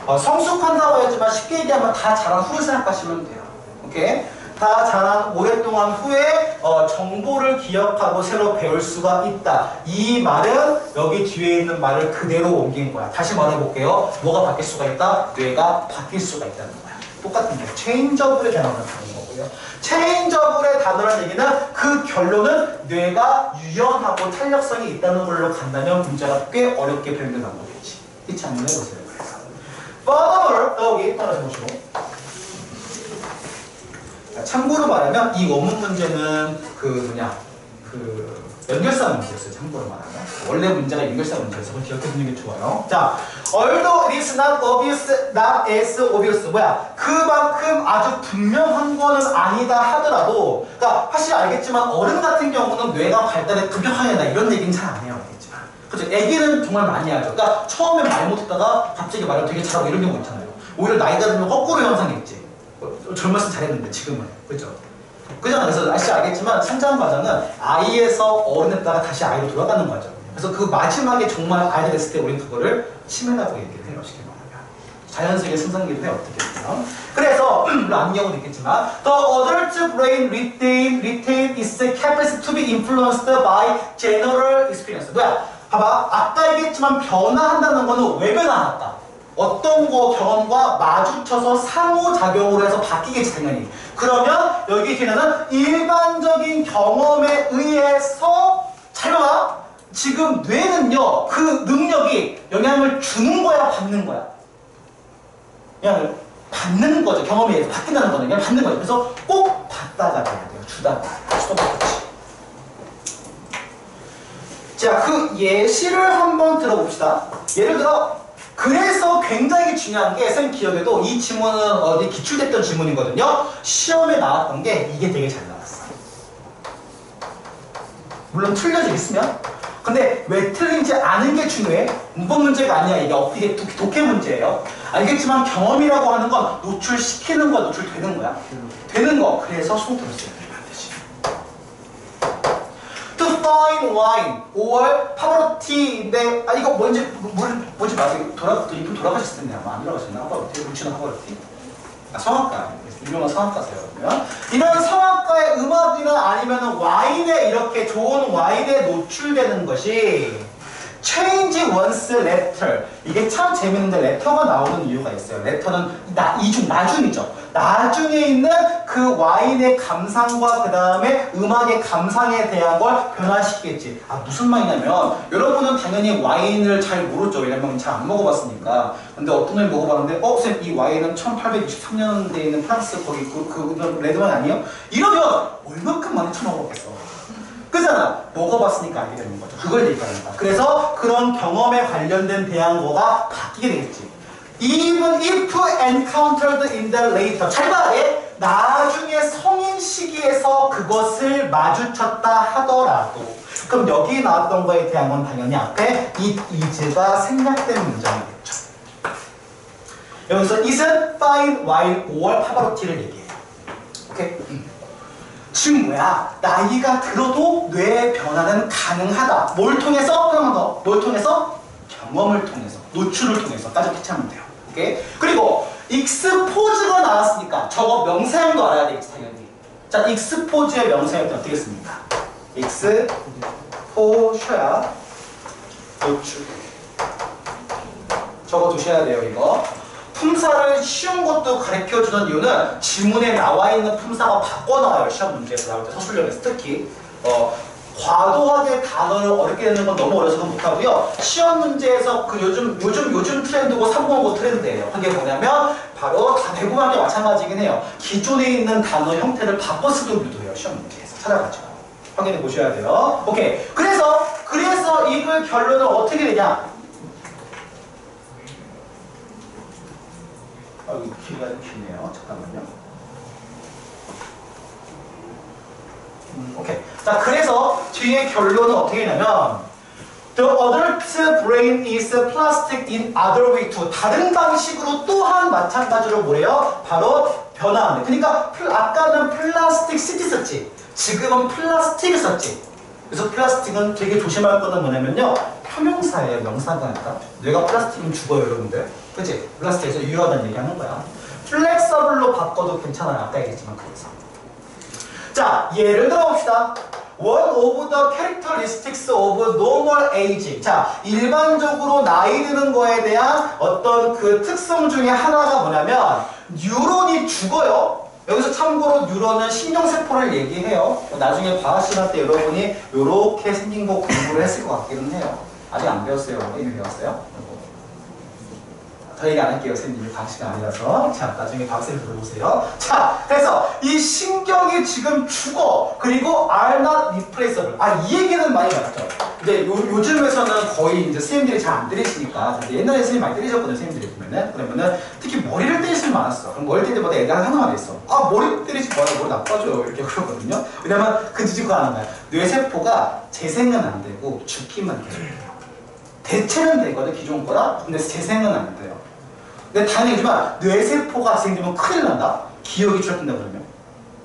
[SPEAKER 1] 성숙한다고 했지만 쉽게 얘기하면 다 자란 후를 생각하시면 돼요. 오케이? 다 자란 오랫동안 후에 정보를 기억하고 새로 배울 수가 있다. 이 말은 여기 뒤에 있는 말을 그대로 옮긴 거야. 다시 말해볼게요. 뭐가 바뀔 수가 있다? 뇌가 바뀔 수가 있다는 거야. 똑같은 거예요. 체인저블의 단어를 다는 거고요. 체인저블의 단어라는 얘기는 그 결론은 뇌가 유연하고 탄력성이 있다는 걸로 간다면 문제가 꽤 어렵게 변경된 거겠지. 이치 한번 해보세요. Furthermore, 여기 따라서 보시고. 참고로 말하면 이 원문 문제는 연결사 문제였어요. 참고로 말하면. 원래 문제가 연결사 문제여서 그걸 기억해두는 게 좋아요. 자, although it is not obvious, not as obvious. 뭐야? 그만큼 아주 분명한 거는 아니다 하더라도, 그러니까 사실 알겠지만 어른 같은 경우는 뇌가 발달에 급격하게나 이런 얘기는 잘 안 해요. 알겠지만. 그죠? 애기는 정말 많이 하죠. 그러니까 처음에 말 못했다가 갑자기 말을 되게 잘하고 이런 경우 있잖아요. 오히려 나이가 들면 거꾸로 현상이 있지. 젊었을 때 잘했는데 지금은. 그죠? 그잖아. 그래서 아시지 알겠지만 성장 과정은 아이에서 어른했다가 다시 아이로 돌아가는 과정. 그래서 그 마지막에 정말 아이가 됐을 때 우리는 그거를 치매라고 얘기를 해요. 쉽게 말하면. 자연스럽게 생성기도 해요. 어떻게 보면. 그래서 물론 아닌 경우도 있겠지만 The adult brain retain its capacity to be influenced by general experience. 뭐야? 봐봐. 아까 얘기했지만 변화한다는 거는 왜 변화한다? 어떤 거 경험과 마주쳐서 상호작용으로 해서 바뀌겠지 당연히. 그러면 여기 뒤에는 일반적인 경험에 의해서 잘 봐봐. 지금 뇌는요. 그 능력이 영향을 주는 거야 받는 거야? 영향을 받는 거죠. 경험에 의해서 바뀐다는 거는 그냥 받는 거죠. 그래서 꼭 받다가 돼야 돼요. 주다가. 수도 그렇지. 자, 그 예시를 한번 들어봅시다. 예를 들어, 그래서 굉장히 중요한 게, 쌤 기억에도 이 지문은 어디 기출됐던 지문이거든요. 시험에 나왔던 게 이게 되게 잘 나왔어. 물론 틀려지겠으면. 근데 왜 틀린지 아는 게 중요해? 문법 문제가 아니야. 이게 어떻게 독해 문제예요. 알겠지만 경험이라고 하는 건 노출시키는 거야, 노출되는 거야. 되는 거. 그래서 수동태로 써야 돼. 반드시. To find wine or 파바로티인데, 아 이거 뭔지 맞아요. 이분 돌아가셨을 텐데 아마 안 돌아가셨나? 파바로티, 루치노 파바로티. 아, 성악가. 유명한 성악가세요. 그러면 이런 성악가의 음악이나 아니면 와인에 이렇게 좋은 와인에 노출되는 것이 change one's letter. 이게 참 재밌는데 레터가 나오는 이유가 있어요. 레터는 나중이죠. 나중에 있는 그 와인의 감상과 그 다음에 음악의 감상에 대한 걸 변화시키겠지. 아, 무슨 말이냐면 여러분은 당연히 와인을 잘 모르죠. 왜냐면 잘 안 먹어봤으니까. 근데 어떤 걸 먹어봤는데 쌤, 이 와인은 1863년대에 있는 프랑스 거기 그 레드와인 아니에요? 이러면 얼만큼 많이 처먹었겠어. 그잖아. 먹어봤으니까 알게 되는 거죠. 그걸 얘기하는 거야. 그래서 그런 경험에 관련된 대항어가 바뀌게 되겠지. Even if encountered in the later. 잘 봐야 돼. 나중에 성인 시기에서 그것을 마주쳤다 하더라도. 그럼 여기 나왔던 거에 대한 건 당연히 앞에 it is가 생략된 문장이겠죠. 여기서 it은 fine, wine, or 파바로티를 얘기해요. 오케이? 지금 뭐야? 나이가 들어도 뇌의 변화는 가능하다. 뭘 통해서? 하나만 더. 뭘 통해서? 경험을 통해서. 노출을 통해서까지 캐치하면 돼요. 오케이? 그리고 expose가 나왔으니까 저거 명사형도 알아야 되겠지, 당연히. 자, expose의 명사형도 어떻게 씁니까? expose야. 노출. 적어 두셔야 돼요, 이거. 품사를 쉬운 것도 가르쳐주는 이유는 지문에 나와 있는 품사가 바꿔 나와요. 시험 문제에서 나올 때 서술형에서 특히 과도하게 단어를 어렵게 내는 건 너무 어려서 못하고요. 시험 문제에서 그 요즘 트렌드고 305 트렌드예요. 그게 뭐냐면 바로 다 대부분 게 마찬가지긴 해요. 기존에 있는 단어 형태를 바꿔 쓰도 유도해요. 시험 문제에서 찾아가지고 확인해 보셔야 돼요. 오케이. 그래서 이글 결론은 어떻게 되냐? 이거 길이가 좀 기네요. 잠깐만요. 오케이. 자, 그래서 뒤에 결론은 어떻게 되냐면 The adult brain is plastic in other way too. 다른 방식으로 또한 마찬가지로 뭐래요? 바로 변화하는. 그러니까 아까는 플라스틱 시티 썼지. 지금은 플라스틱을 썼지. 그래서 플라스틱은 되게 조심할 거는 뭐냐면요. 형용사예요. 명사가 아니라. 뇌가 플라스틱이면 죽어요, 여러분들. 그치? 플라스틱에서 유효하다는 얘기하는 거야. 플렉서블로 바꿔도 괜찮아요. 아까 얘기했지만 그래서. 자, 예를 들어 봅시다. One of the characteristics of normal aging. 자, 일반적으로 나이 드는 거에 대한 어떤 그 특성 중에 하나가 뭐냐면 뉴런이 죽어요. 여기서 참고로 뉴런은 신경세포를 얘기해요. 나중에 과학 시간 때 여러분이 이렇게 생긴 거 공부를 했을 것 같기는 해요. 아직 안 배웠어요? 이미 배웠어요? 더 얘기 안 할게요. 선생님이 과학 시간 아니라서. 자, 나중에 과학생을 들어보세요. 자, 그래서 이 신경이 지금 죽어. 그리고 are not replaceable. 아, 이 얘기는 많이 나왔죠. 근데 요즘에서는 거의 이제 선생님들이 잘 안 때리시니까. 근데 옛날에 선생님 많이 때리셨거든요. 선생님들이 보면은. 그러면은 특히 머리를 때리시면 많았어. 그럼 머리 때릴 때마다 애가 하나만 있어. 아, 머리 때리지 마요. 머리 나빠져요. 이렇게 그러거든요. 왜냐면 그 뒤집고 하는 거야. 뇌세포가 재생은 안 되고 죽기만 계속 돼요. 대체는 되거든, 기존 거라. 근데 재생은 안 돼요. 근데 당연히지만 뇌세포가 생기면 큰일 난다? 기억이 추락된다 그러면.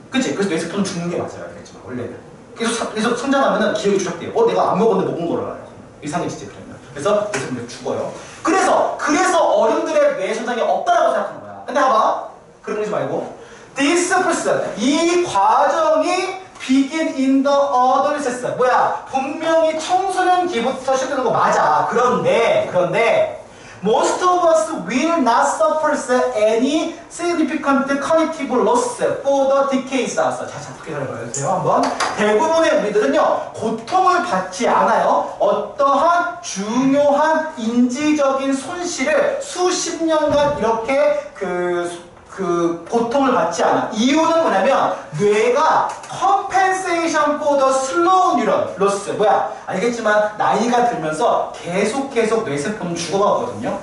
[SPEAKER 1] 그치? 그래서 뇌세포는 죽는 게 맞아요. 알겠지만, 원래는. 계속 성장하면은 기억이 추락돼요. 내가 안 먹었는데 먹은 거를 알아요. 이상해지지, 그러면. 그래서 뇌세포는 죽어요. 그래서 어른들의 뇌 성장이 없다라고 생각하는 거야. 근데 봐봐. 그런 거지 말고. This process, 이 과정이 begin in the adolescence. 뭐야? 분명히 청소년기부터 시작되는 거 맞아. 그런데 most of us will not suffer any significant cognitive loss for the decades after. 자, 어떻게 설명해주세요 한번. 대부분의 우리들은요 고통을 받지 않아요. 어떠한 중요한 인지적인 손실을 수십 년간 이렇게 그 그 고통을 받지 않아. 이유는 뭐냐면 뇌가 compensation for the slow neuron loss. 뭐야? 알겠지만 나이가 들면서 계속 뇌세포는 죽어가거든요.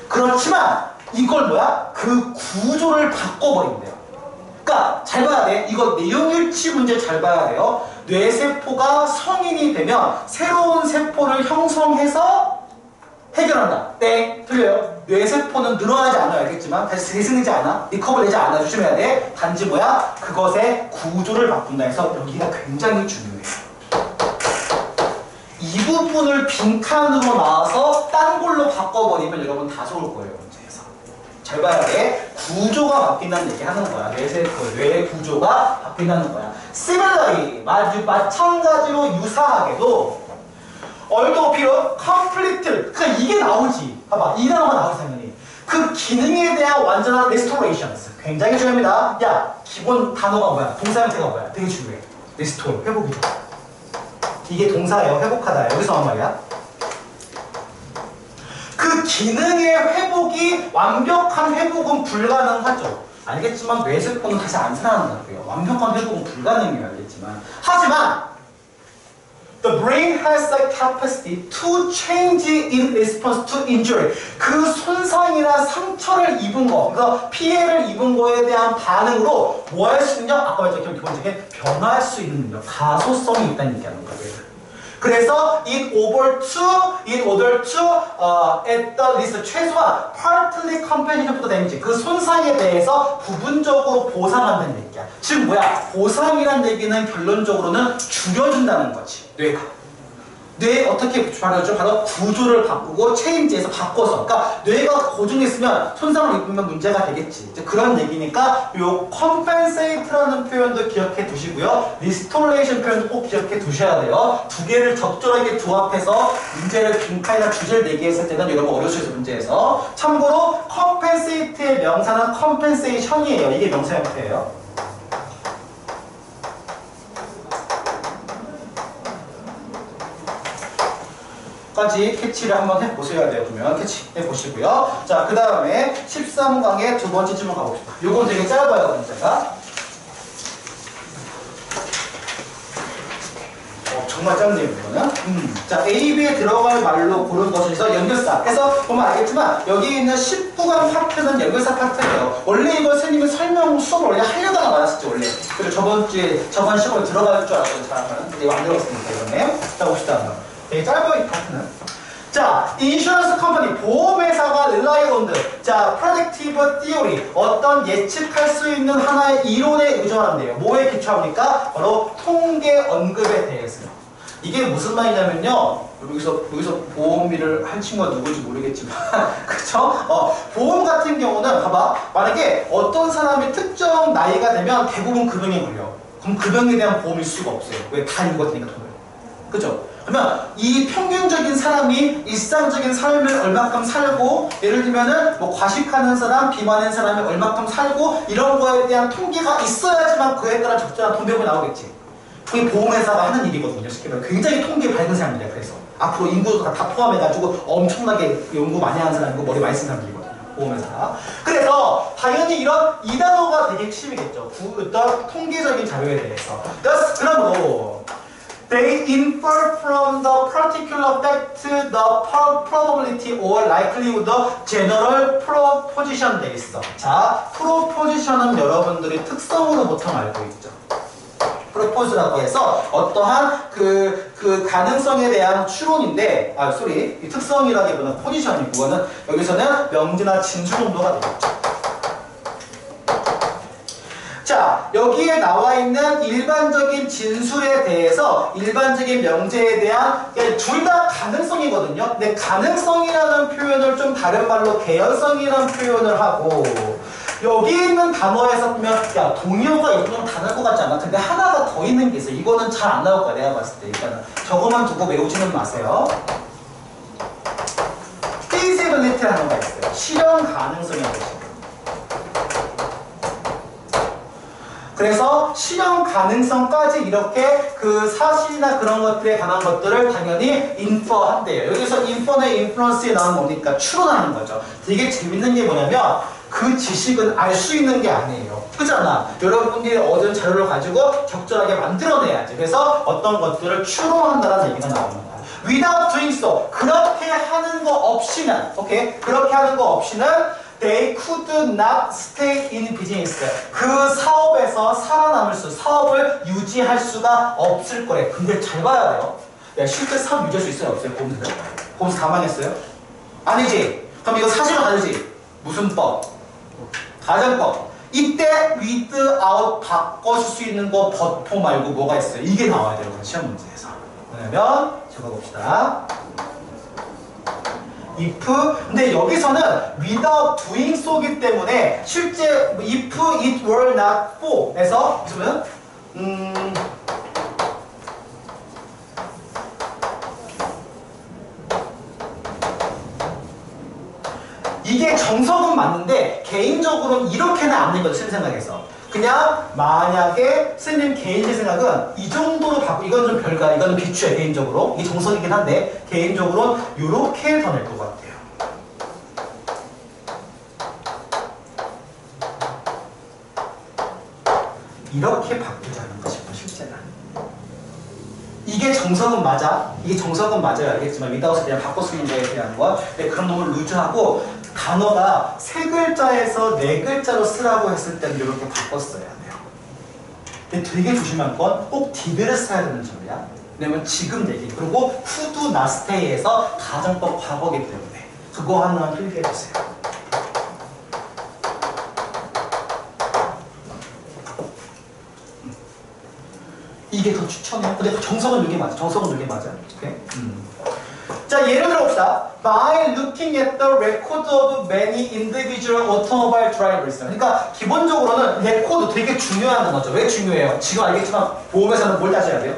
[SPEAKER 1] 그렇지만 이걸 뭐야? 그 구조를 바꿔버린대요. 그러니까 잘 봐야 돼. 이거 내용일치 문제 잘 봐야 돼요. 뇌세포가 성인이 되면 새로운 세포를 형성해서 해결한다. 땡. 틀려요. 뇌세포는 늘어나지 않아요. 알겠지만 다시 재생되지 않아. 리커버 되지 않아. 조심해야 돼. 단지 뭐야? 그것의 구조를 바꾼다 해서 여기가 굉장히 중요해요. 이 부분을 빈칸으로 나와서 딴 걸로 바꿔버리면 여러분 다 좋을 거예요. 문제에서. 잘 봐야 돼. 구조가 바뀐다는 얘기 하는 거야. 뇌세포, 뇌 구조가 바뀐다는 거야. Similarly, 마찬가지로 유사하게도 얼도 비록 컴플리트, 그러니까 이게 나오지. 봐봐, 이 단어가 나오지 당연히. 그 기능에 대한 완전한 restorations 굉장히 중요합니다. 야, 기본 단어가 뭐야? 동사 형태가 뭐야? 되게 중요해. restore, 회복이죠. 이게 동사예요. 회복하다. 여기서 한 말이야. 그 기능의 회복이 완벽한 회복은 불가능하죠. 알겠지만 뇌세포는 다시 안 살아난다고요. 완벽한 회복은 불가능해요. 알겠지만. 하지만 The brain has the capacity to change in response to injury. 그 손상이나 상처를 입은 거, 그러니까 피해를 입은 거에 대한 반응으로 뭐 할 수 있냐? 아까 말했던 기본적인 변화할 수 있는 능력, 가소성이 있다는 얘기하는 거예요. 그래서 in order to at the least 최소한 partly compensation for the damage, 그 손상에 대해서 부분적으로 보상한다는 얘기야. 즉 뭐야? 보상이란 얘기는 결론적으로는 줄여준다는 거지. 뇌 어떻게 바르죠? 바로 구조를 바꾸고 체인지에서 바꿔서. 그러니까 뇌가 고정했으면 손상을 입으면 문제가 되겠지. 이제 그런 얘기니까 요 compensate라는 표현도 기억해 두시고요. restoration 표현도 꼭 기억해 두셔야 돼요. 두 개를 적절하게 조합해서 문제를 빈칸이나 주제를 내기했을 때는 여러분 어려울 수 있어요. 문제에서. 참고로 compensate의 명사는 compensation이에요. 이게 명사 형태예요. 까지 캐치를 한번 해보셔야 돼요. 그러면 캐치해 보시고요. 자, 그 다음에 13강의 두 번째 질문 가봅시다. 요건 되게 짧아요, 문제가. 정말 짧네요, 이거는. 자, A, B에 들어갈 말로 고른 것에서 연결사. 해서 보면 알겠지만, 여기 있는 19강 파트는 연결사 파트예요. 원래 이걸 선생님이 설명 수업을 원래 하려다가 말았었지, 원래. 그리고 저번 시험에 들어갈 줄 알았거든요, 잘하면. 근데 이거 안 들어갔습니다, 이번에. 자, 봅시다. 되게 짧아요, 이 파트는. 자, 인슈런스 컴퍼니, 보험회사가 rely on the, 자, predictive theory, 어떤 예측할 수 있는 하나의 이론에 의존한대요. 뭐에 기초합니까? 바로 통계 언급에 대해서. 이게 무슨 말이냐면요. 여기서 보험일을 한 친구가 누구인지 모르겠지만, 그쵸? 보험 같은 경우는, 봐봐. 만약에 어떤 사람이 특정 나이가 되면 대부분 그 병에 걸려. 그럼 그 병에 대한 보험일 수가 없어요. 왜? 다 읽었으니까 돈을. 그죠? 그러면 이 평균적인 사람이 일상적인 삶을 얼마큼 살고, 예를 들면은 뭐 과식하는 사람, 비만한 사람이 얼마큼 살고, 이런 거에 대한 통계가 있어야지만 그에 따라 적절한 돈배분이 나오겠지. 그게 보험회사가 하는 일이거든요. 쉽게 말하면 굉장히 통계 밝은 사람들이야. 그래서 앞으로 인구가 다 포함해가지고 엄청나게 연구 많이 하는 사람이고 머리 많이 쓴 사람들이거든요. 보험회사가. 그래서 당연히 이 단어가 되게 핵심이겠죠. 어떤 통계적인 자료에 대해서. 그러므로 They infer from the particular fact the probability or likelihood general proposition 돼 있어. 자, proposition은 여러분들이 특성으로 보통 알고 있죠. propose라고 해서 어떠한 그 가능성에 대한 추론인데, 이 특성이라기보다는 포지션이고, 그거는 여기서는 명제나 진술 정도가 되겠죠. 자, 여기에 나와 있는 일반적인 진술에 대해서 일반적인 명제에 대한 둘 다 가능성이거든요. 근데 가능성이라는 표현을 좀 다른 말로 개연성이라는 표현을 하고, 여기 있는 단어에서 보면 야, 동의어가 있는 다를 것 같지 않아? 근데 하나가 더 있는 게 있어. 이거는 잘 안 나올 거야, 내가 봤을 때. 일단은 저거만 두고 외우지는 마세요. feasibility라는 거 있어요. 실현 가능성이라고 있어요. 그래서 실현 가능성까지 이렇게 그 사실이나 그런 것들에 관한 것들을 당연히 인퍼한대요. 여기서 인퍼나 인플루언스에 나오는 뭡니까? 추론하는 거죠. 되게 재밌는 게 뭐냐면 그 지식은 알 수 있는 게 아니에요. 그잖아. 여러분들이 얻은 자료를 가지고 적절하게 만들어내야지. 그래서 어떤 것들을 추론한다는 얘기가 나오는 거야. Without doing so, 그렇게 하는 거 없이는, 오케이? 그렇게 하는 거 없이는 they could not stay in business. 그 사업에서 살아남을 사업을 유지할 수가 없을 거래. 근데 잘 봐야 돼요. 야, 실제 사업 유지할 수 있어요? 없어요? 보험사? 보험사 다 망했어요? 아니지. 그럼 이거 사실은 다르지. 무슨 법? 가정법. 이때 without 바꿔줄 수 있는 거 버퍼 말고 뭐가 있어요? 이게 나와야 돼요. 시험 문제에서. 뭐냐면 적어봅시다. if. 근데 여기서는 without doing so기 때문에 실제 if it were not for 에서 무슨 이게 정석은 맞는데 개인적으로는 이렇게는 안 된 거죠. 쌤 생각에서. 그냥 만약에 쌤님 개인적 생각은 이 정도로 바꾸 이건 좀 별가 이건 비추해 개인적으로. 이게 정석이긴 한데 개인적으로 이렇게 더 낼 것 같아요. 이렇게 바꾸자는 것이고 실제는. 이게 정석은 맞아. 이게 정석은 맞아요. 알겠지만 without을 그냥 바꿔 쓰는 거에 대한 거. 근데 그럼 너무 루즈하고 단어가 세 글자에서 네 글자로 쓰라고 했을 때는 이렇게 바꿨어야 돼요. 근데 되게 조심할 건 꼭 did를 써야 되는 점이야. 왜냐면 지금 얘기. 그리고 could not stay에서 가정법 과거기 때문에 그거 하나만 필기해 주세요. 이게 더 추천해요. 근데 정석은 이게 맞아. 정석은 이게 맞아. 오케이? 자, 예를 들어봅시다. By looking at the record of many individual automobile drivers. 그러니까 기본적으로는 레코드 되게 중요한 거죠. 왜 중요해요? 지금 알겠지만 보험회사는 뭘 따져야 돼요?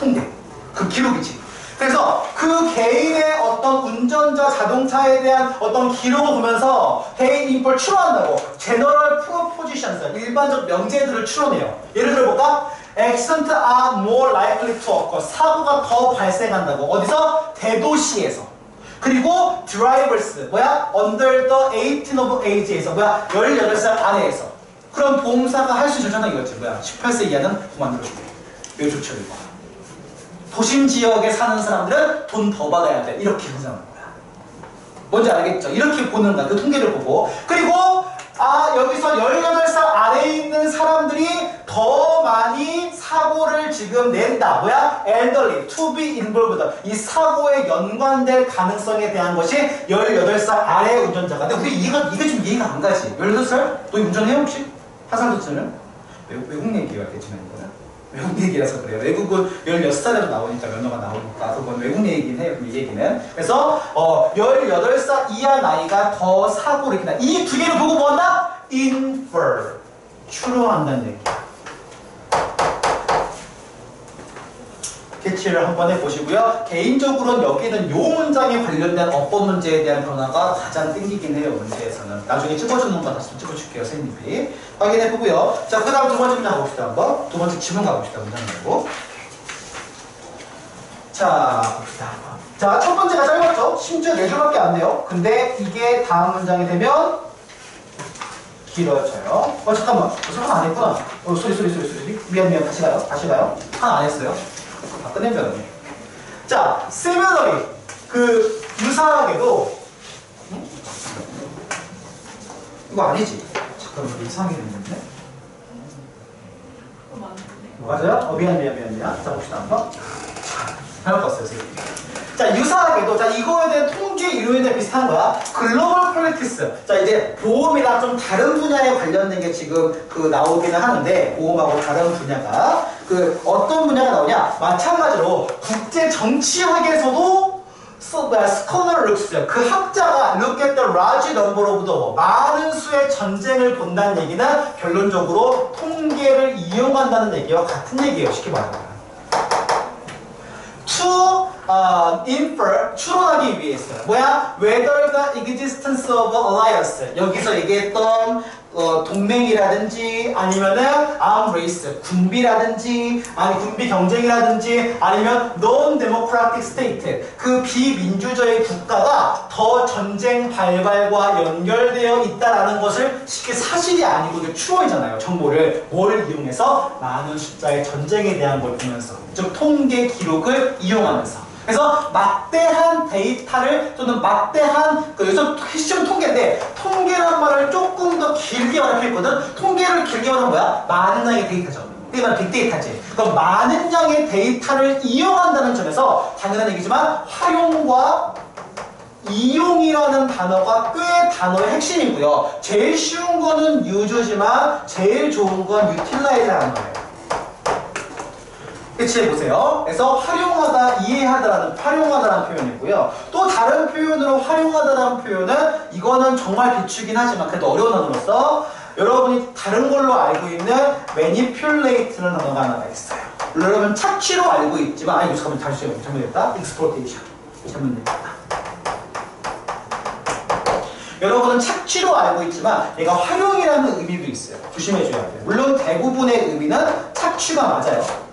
[SPEAKER 1] 통계. 그 기록이지. 그래서 그 개인의 어떤 운전자 자동차에 대한 어떤 기록을 보면서 개인 인포를 추론한다고. General propositions, 일반적 명제들을 추론해요. 예를 들어볼까? Accidents are more likely to occur. 사고가 더 발생한다고. 어디서? 대도시에서. 그리고 drivers, 뭐야? Under the 18 of age에서. 뭐야? 18살 아래에서. 그럼 보험사가 할 수 있는 조정은 이거지. 뭐야? 18세 이하는 그만들어주고. 이거 좋죠, 이거. 도심 지역에 사는 사람들은 돈 더 받아야 돼. 이렇게 생각하는 거야. 뭔지 알겠죠? 이렇게 보는 거야. 그 통계를 보고. 그리고 여기서 18살 아래에 있는 사람들이 더 많이 사고를 지금 낸다. 뭐야? elderly, to be involved. 이 사고에 연관될 가능성에 대한 것이 18살 아래 운전자가. 근데 우리 이게 좀 이해가 안 가지. 18살? 너 운전해 혹시? 한 살 정도면? 외국 얘기가 있겠지만 이거는. 외국 얘기라서 그래요. 외국은 16살에도 나오니까 면허가 나오니까 그건 외국 얘기긴 해요. 이 얘기는. 그래서 18살 이하 나이가 더 사고를 일으킨다. 이 두 개를 보고 뭐 한다? infer. 추론한다는 얘기야. 캐치를 한번 해보시고요. 개인적으로는 여기는 요 문장에 관련된 어법 문제에 대한 변화가 가장 땡기긴 해요. 문제에서는. 나중에 찍어주는 거 다시 좀 찍어줄게요. 선생님이. 확인해보고요. 자, 그 다음 두 번째 문장 가봅시다. 한번. 두 번째 지문 가봅시다. 문장 말고. 자, 봅시다. 자, 첫 번째가 짧았죠? 심지어 4줄밖에 안 돼요. 근데 이게 다음 문장이 되면 길어져요. 잠깐만. 설명 안 했구나. 소리. 미안. 다시 가요. 하나 안 했어요. 끝낸 줄 알았네. 자, similarly. 유사하게도. 이거 아니지? 잠깐만, 이상하게 됐는데? 맞아요? 미안. 자, 봅시다, 한번. 잘못 봤어요, 선생님. 자, 유사하게도, 자, 이거에 대한 통계 이론에 대한 비슷한 거야. 글로벌 폴리티스. 자, 이제 보험이랑 좀 다른 분야에 관련된 게 지금 나오기는 하는데, 보험하고 다른 분야가. 어떤 분야가 나오냐? 마찬가지로 국제 정치학에서도 스코너 룩스, 그 학자가 look at the large number of the war, 많은 수의 전쟁을 본다는 얘기는 결론적으로 통계를 이용한다는 얘기와 같은 얘기예요. 쉽게 말하면. To infer, 추론하기 위해서. 뭐야? Whether the existence of alliance. 여기서 얘기했던 동맹이라든지 아니면은 arm race 군비라든지 아니 군비 경쟁이라든지 아니면 non-democratic state 그 비민주주의 국가가 더 전쟁 발발과 연결되어 있다라는 것을 쉽게 사실이 아니고 이게 추론이잖아요. 정보를 뭘 이용해서 많은 숫자의 전쟁에 대한 걸 보면서 즉 통계 기록을 이용하면서 그래서 막대한 데이터를 또는 막대한 여기서 핵심 통계인데 통계란 말을 조금 더 길게 말할 필요 있거든. 통계를 길게 말하면 뭐야? 많은 양의 데이터죠. 이게 바로 빅데이터지. 그럼 많은 양의 데이터를 이용한다는 점에서 당연한 얘기지만 활용과 이용이라는 단어가 꽤 단어의 핵심이고요. 제일 쉬운 거는 use지만 제일 좋은 건 utilize라는 거예요. 해보세요. 그래서 활용하다, 활용하다라는 표현이고요. 또 다른 표현으로 활용하다라는 표현은 이거는 정말 비추긴 하지만 그래도 어려운 단어로서 여러분이 다른 걸로 알고 있는 manipulate라는 단어가 하나가 있어요. 여러분 착취로 알고 있지만 아니 잠깐만 다시 잘못했다. exploitation 잘못했다. 여러분은 착취로 알고 있지만 얘가 활용이라는 의미도 있어요. 조심해줘야 돼요. 물론 대부분의 의미는 착취가 맞아요.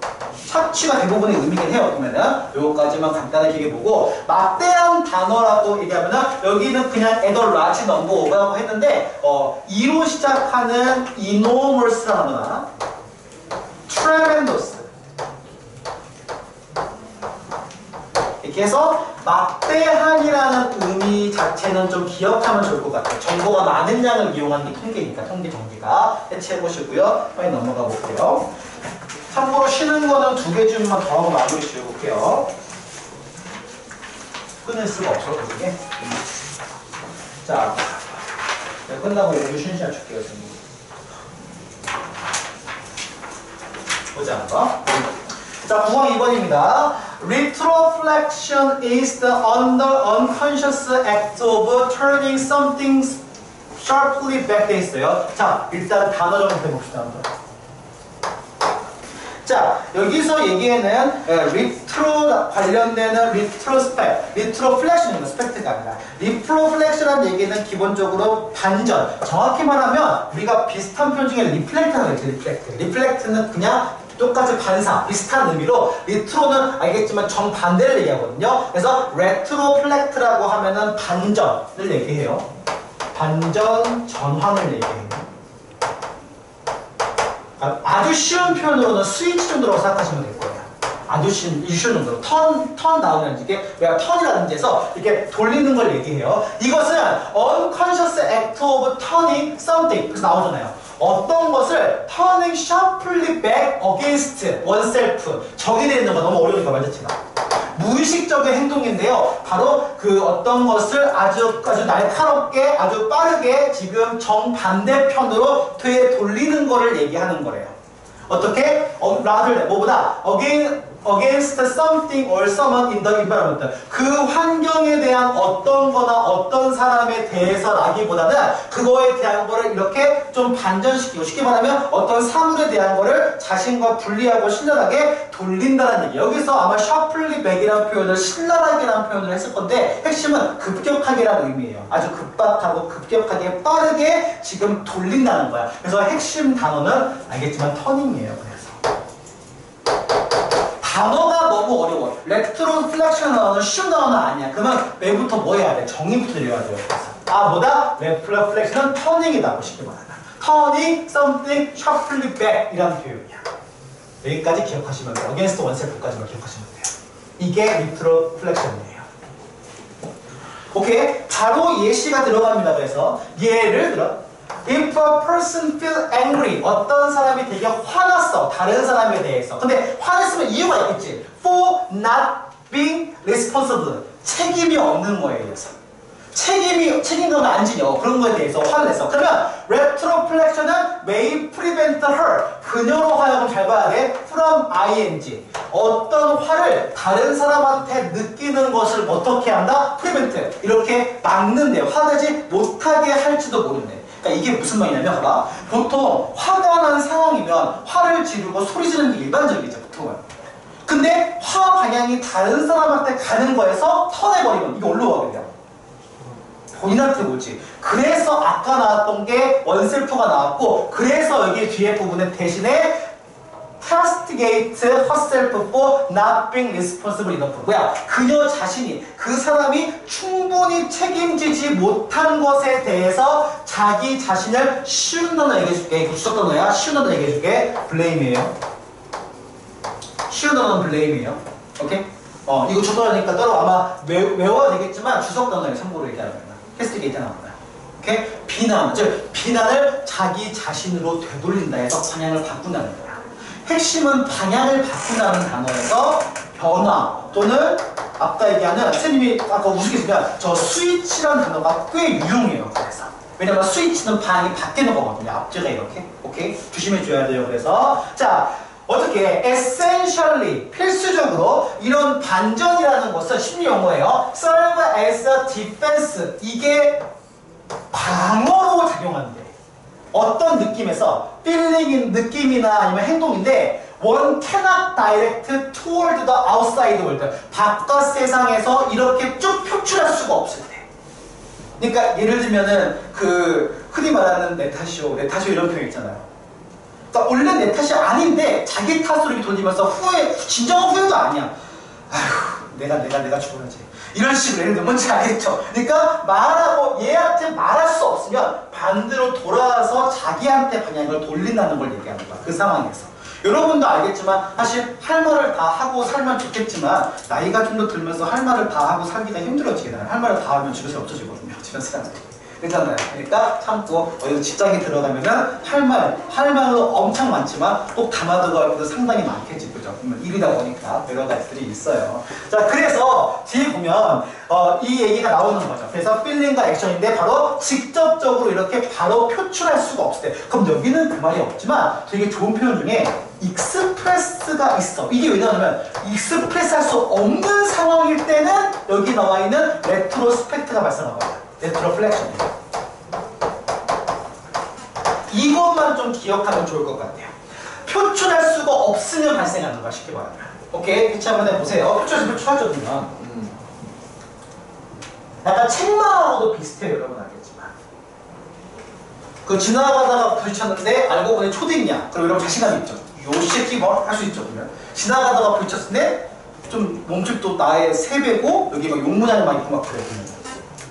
[SPEAKER 1] 착취가 대부분의 의미긴 해요. 그러면은 요거까지만 간단하게 보고 막대한 단어라고 얘기하면은 여기는 그냥 a large number라고 했는데 2로 시작하는 enormous라는 단어나 tremendous 이렇게 해서 막대한이라는 의미 자체는 좀 기억하면 좋을 것 같아요. 정보가 많은 양을 이용하는 게 통계니까 통계 정리가 해체해 보시고요. 빨리 넘어가 볼게요. 참고로 쉬는 거는 2개 줄만 더 하고 마무리 지어볼게요. 끊을 수가 없어, 그게. 자, 끝나고 여기 쉬는 시간 줄게요, 선생님. 보자, 자, 9번 2번입니다. Retroflexion is the unconscious act of turning something sharply back 돼 있어요. 자, 일단 단어 좀 해봅시다. 자, 여기서 얘기에는 리트로 관련되는 리트로플렉션입니다. 스펙트가 아니라. 리트로플렉션이라는 얘기는 기본적으로 반전. 정확히 말하면 우리가 비슷한 표현 중에 리플렉트라고 했죠. 리플렉트는 그냥 똑같이 반사, 비슷한 의미로 리트로는 알겠지만 정반대를 얘기하거든요. 그래서 레트로플렉트라고 하면은 반전을 얘기해요. 반전, 전환을 얘기해요. 아주 쉬운 표현으로는 스위치 정도라고 생각하시면 될 거예요. 아주 쉬운 정도로. 턴 다운이라든지 이게 왜 턴이라든지 해서 이렇게 돌리는 걸 얘기해요. 이것은 unconscious act of turning something. 그래서 나오잖아요. 어떤 것을 turning sharply back against oneself. 적이 되는 거 너무 어려우니까 말자체가. 무의식적인 행동인데요. 바로 그 어떤 것을 아주 날카롭게 아주 빠르게 지금 정반대편으로 되돌리는 거를 얘기하는 거래요. 어떻게? rather 뭐보다 against something or someone in the environment. 그 환경에 대한 어떤 거나 어떤 사람에 대해서라기보다는 그거에 대한 거를 이렇게 좀 반전시키고 쉽게 말하면 어떤 사물에 대한 거를 자신과 분리하고 신랄하게 돌린다는 얘기. 여기서 아마 sharply back이라는 표현을 신랄하게라는 표현을 했을 건데 핵심은 급격하게라는 의미예요. 아주 급박하고 급격하게 빠르게 지금 돌린다는 거야. 그래서 핵심 단어는 알겠지만 터닝이에요. 그래서 단어가 너무 어려워. 레트로플렉션 단어는 쉬운 단어는 아니야. 그러면 왜부터 뭐 해야 돼? 정의부터 내려야 돼요. 뭐다? 레트로플렉션은 터닝이다. 쉽게 말하면. turning something sharply back 이라는 표현이야. 여기까지 기억하시면 돼요. against oneself까지만 기억하시면 돼요. 이게 레트로플렉션이에요. 오케이? 바로 예시가 들어갑니다. 그래서 예를 들어 If a person feel angry, 어떤 사람이 되게 화났어, 다른 사람에 대해서. 근데 화냈으면 이유가 있겠지. For not being responsible, 책임이 없는 거에 대해서. 책임감을 안 지냐, 그런 거에 대해서 화를 냈어. 그러면 retroflection은 may prevent her, 그녀로 하여금 잘 봐야 돼. from ing, 어떤 화를 다른 사람한테 느끼는 것을 어떻게 한다? prevent, 이렇게 막는데요. 화내지 못하게 할지도 모른대. 그러니까 이게 무슨 말이냐면 봐봐. 보통 화가 난 상황이면 화를 지르고 소리 지르는 게 일반적이죠. 보통은. 근데 화 방향이 다른 사람한테 가는 거에서 턴해버리면 이게 올라오거든요. 본인한테 오지. 그래서 아까 나왔던 게 원셀프가 나왔고, 그래서 여기 뒤에 부분에 대신에 castigate herself for not being responsible enough. 뭐야? 그녀 자신이, 그 사람이 충분히 책임지지 못한 것에 대해서 자기 자신을 쉬운 단어 얘기해줄게. 이거 주석 단어야. 쉬운 단어 얘기해줄게. blame이에요. 쉬운 단어는 blame이에요. 오케이? 이거 주석 단어니까 따로 아마 외워야 되겠지만 주석 단어에 참고로 얘기하는 거야. castigate 나온 거야. 오케이? 비난, 즉 비난을 자기 자신으로 되돌린다 해서 방향을 바꾼다는 거야. 핵심은 방향을 바꾼다는 단어에서 변화 또는 아까 얘기하는 선생님이 아까 우스갯소리야 저 스위치라는 단어가 꽤 유용해요. 그래서 왜냐면 스위치는 방향이 바뀌는 거거든요. 앞뒤가 이렇게. 오케이? 조심해 줘야 돼요. 그래서 자 어떻게 essentially 필수적으로 이런 반전이라는 것은 심리 용어예요. serve as a defense 이게 방어로 작용한대. 어떤 느낌에서 feeling 느낌이나 아니면 행동인데 one cannot direct toward the outside world 바깥 세상에서 이렇게 쭉 표출할 수가 없을 때. 그러니까 예를 들면은 그 흔히 말하는 내 탓이요 이런 표현 있잖아요. 그러니까 원래 내 탓이 아닌데 자기 탓으로 이렇게 돌리면서 진정한 후회도 아니야. 아휴 내가 죽어야지. 이런 식으로 예를 들면 뭔지 알겠죠? 그러니까 말하고 얘한테 말할 수 없으면 반대로 돌아와서 자기한테 방향을 돌린다는 걸 얘기하는 거야. 그 상황에서. 여러분도 알겠지만 사실 할 말을 다 하고 살면 좋겠지만 나이가 좀 더 들면서 할 말을 다 하고 살기가 힘들어지게 돼요. 할 말을 다 하면 집에서 없어지거든요. 주변 사람들이. 그렇잖아요. 그러니까 참고 어디 직장에 들어가면은 할 말은 엄청 많지만 꼭 담아두고 할 것도 상당히 많겠지, 그죠? 일이다 보니까 여러 가지들이 있어요. 자, 그래서 뒤에 보면 이 얘기가 나오는 거죠. 그래서 필링과 액션인데 바로 직접적으로 이렇게 바로 표출할 수가 없을 때. 그럼 여기는 그 말이 없지만 되게 좋은 표현 중에 익스프레스가 있어. 이게 왜냐하면 익스프레스 할 수 없는 상황일 때는 여기 나와 있는 레트로스펙트가 발생합니다. 레트로플렉션. 이것만 좀 기억하면 좋을 것 같아요. 표출할 수가 없으면 발생하는 거야, 쉽게 말하면. 오케이? 같이 한번 해보세요. 표출하죠, 그러면. 약간 책망하고도 비슷해요, 여러분 알겠지만. 그 지나가다가 부딪혔는데 알고 보니 초딩이야. 그럼 여러분 자신감이 있죠. 요 새끼 뭐 할 수 있죠, 그러면. 지나가다가 부딪혔을 때 좀 몸집도 나의 3배고 여기 막 용문양이 막 있고 막 그래.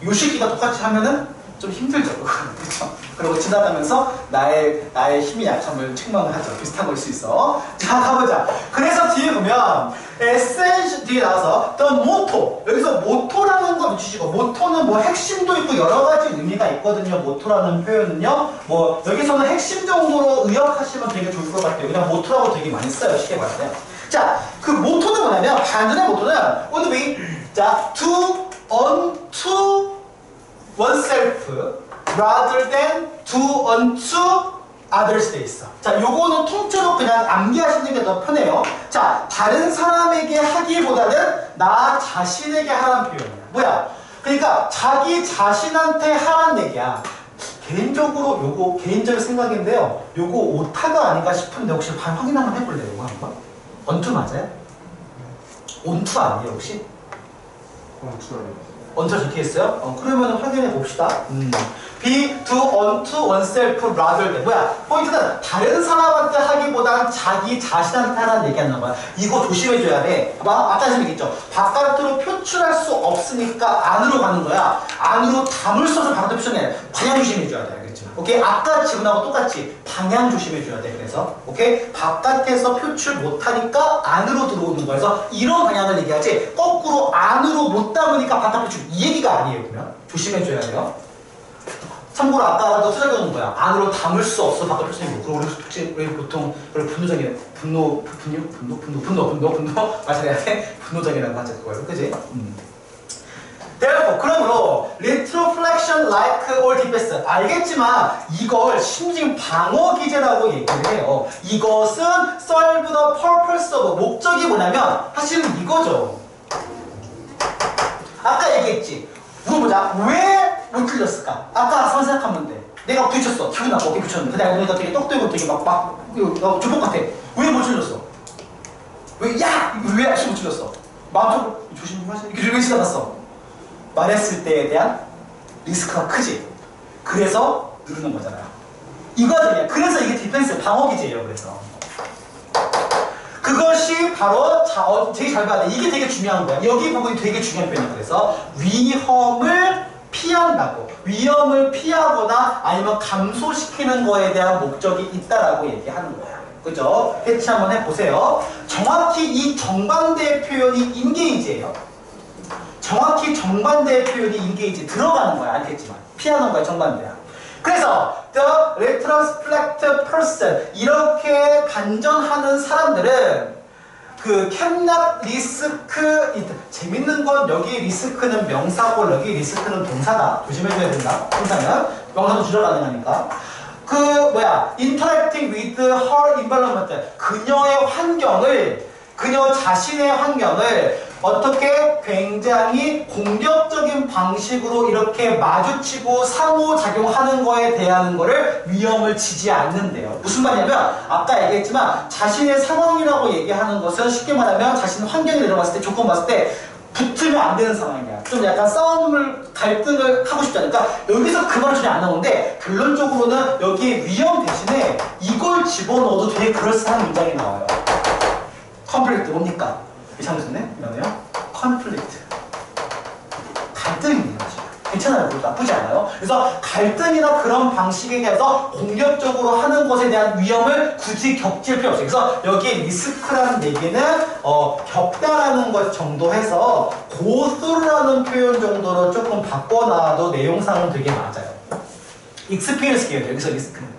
[SPEAKER 1] 요 새끼가 똑같이 하면은 좀 힘들죠. 그렇죠? 그리고 지나가면서 나의 힘이 약함을 책망을 하죠. 비슷한 걸 수 있어. 자, 가보자. 그래서 뒤에 보면 에센셜 뒤에 나와서 the motto. 여기서 모토라는 거 붙이시고 모토는 뭐 핵심도 있고 여러 가지 의미가 있거든요. 모토라는 표현은요. 뭐 여기서는 핵심 정도로 의역하시면 되게 좋을 것 같아요. 그냥 모토라고 되게 많이 써요. 쉽게 말하면. 자, 그 모토는 뭐냐면 반전의 모토는 would be 자, to unto oneself rather than to unto others 돼 있어. 자, 요거는 통째로 그냥 암기하시는 게 더 편해요. 자, 다른 사람에게 하기보다는 나 자신에게 하라는 표현이야. 뭐야? 그러니까 자기 자신한테 하라는 얘기야. 개인적으로 요거 개인적인 생각인데요. 요거 오타가 아닌가 싶은데 혹시 확인 한번 해볼래요? 요거 한번? 언투 맞아요? 온투 아니에요 혹시?
[SPEAKER 3] 원투 아니에요.
[SPEAKER 1] 언투 적혀 있어요? 그러면 확인해 봅시다. be to unto oneself rather than 뭐야? 포인트는 다른 사람한테 하기보단 자기 자신한테 하라는 얘기하는 거야. 이거 조심해줘야 돼. 봐봐, 아까 얘기했죠. 바깥으로 표출할 수 없으니까 안으로 가는 거야. 안으로 담을 써서 바깥으로 표출해. 방향 조심해줘야 돼. 알겠죠? 오케이? 아까 지금하고 똑같이 방향 조심해줘야 돼. 그래서 오케이? 바깥에서 표출 못하니까 안으로 들어오는 거야. 그래서 이런 방향을 얘기하지 거꾸로 안으로 못 담으니까 바깥 표출 이 얘기가 아니에요. 그러면 조심해줘야 돼요. 참고로 아까도 투자해놓은 거야. 안으로 담을 수 없어. 바깥 표현이 뭐. 우리 보통 분노적이야. 분노 맞아야 돼. 분노적이라고 하죠. 그걸. 그지? Therefore, 그러므로 retroflexion like or defense 알겠지만 이걸 심지어 방어 기제라고 얘기를 해요. 이것은 serve the purpose of 목적이 뭐냐면 사실은 이거죠. 아까 얘기했지. 물어보자. 왜 못 틀렸을까? 아까 생각하면 돼. 내가 부딪혔어. 기분 나빠. 어깨 부딪혔는데. 내가 보니까 되게 떡대고 되게 조폭 같아. 왜 못 틀렸어? 왜 못 틀렸어? 마음속으로 조심 좀 하세요. 이렇게 왜 지나갔어? 말했을 때에 대한 리스크가 크지. 그래서 누르는 거잖아요. 이거거든요. 그래서 이게 디펜스 방어기제예요. 그래서 그것이 바로 되게 잘 봐야 돼. 이게 되게 중요한 거야. 여기 부분이 되게 중요한 표현이야. 그래서 위험을 피한다고, 위험을 피하거나 아니면 감소시키는 거에 대한 목적이 있다라고 얘기하는 거야. 그죠? 해치 한번 해보세요. 정확히 이 정반대의 표현이 인게이지예요. 정확히 정반대의 표현이 인게이지 들어가는 거야. 알겠지만 피하는 거야. 정반대야. 그래서 the retrospect person 이렇게 반전하는 사람들은 그 cannot risk it. 재밌는 건 여기 리스크는 명사고 여기 리스크는 동사다. 조심해줘야 된다. 동사는 명사도 주저 가능하니까. 그 뭐야 interacting with her environment 그녀의 환경을 그녀 자신의 환경을 어떻게 굉장히 공격적인 방식으로 이렇게 마주치고 상호작용하는 거에 대한 거를 위험을 지지 않는데요. 무슨 말이냐면 아까 얘기했지만 자신의 상황이라고 얘기하는 것은 쉽게 말하면 자신의 환경에 내려갔을 때 조건 봤을 때 붙으면 안 되는 상황이야. 좀 약간 싸움을 갈등을 하고 싶지 않으니까 여기서 그 말은 전혀 안 나오는데 결론적으로는 여기 위험 대신에 이걸 집어넣어도 되게 그럴싸한 문장이 나와요. 컨플릭트 뭡니까? 이상했네? 이러네요. 컨플릭트. 갈등이에요. 괜찮아요. 그것도 나쁘지 않아요. 그래서 갈등이나 그런 방식에 대해서 공격적으로 하는 것에 대한 위험을 굳이 겹칠 필요 없어요. 그래서 여기에 리스크라는 얘기는 겪다라는 것 정도 해서 고수라는 표현 정도로 조금 바꿔놔도 내용상은 되게 맞아요. experience 계열 여기서 리스크는.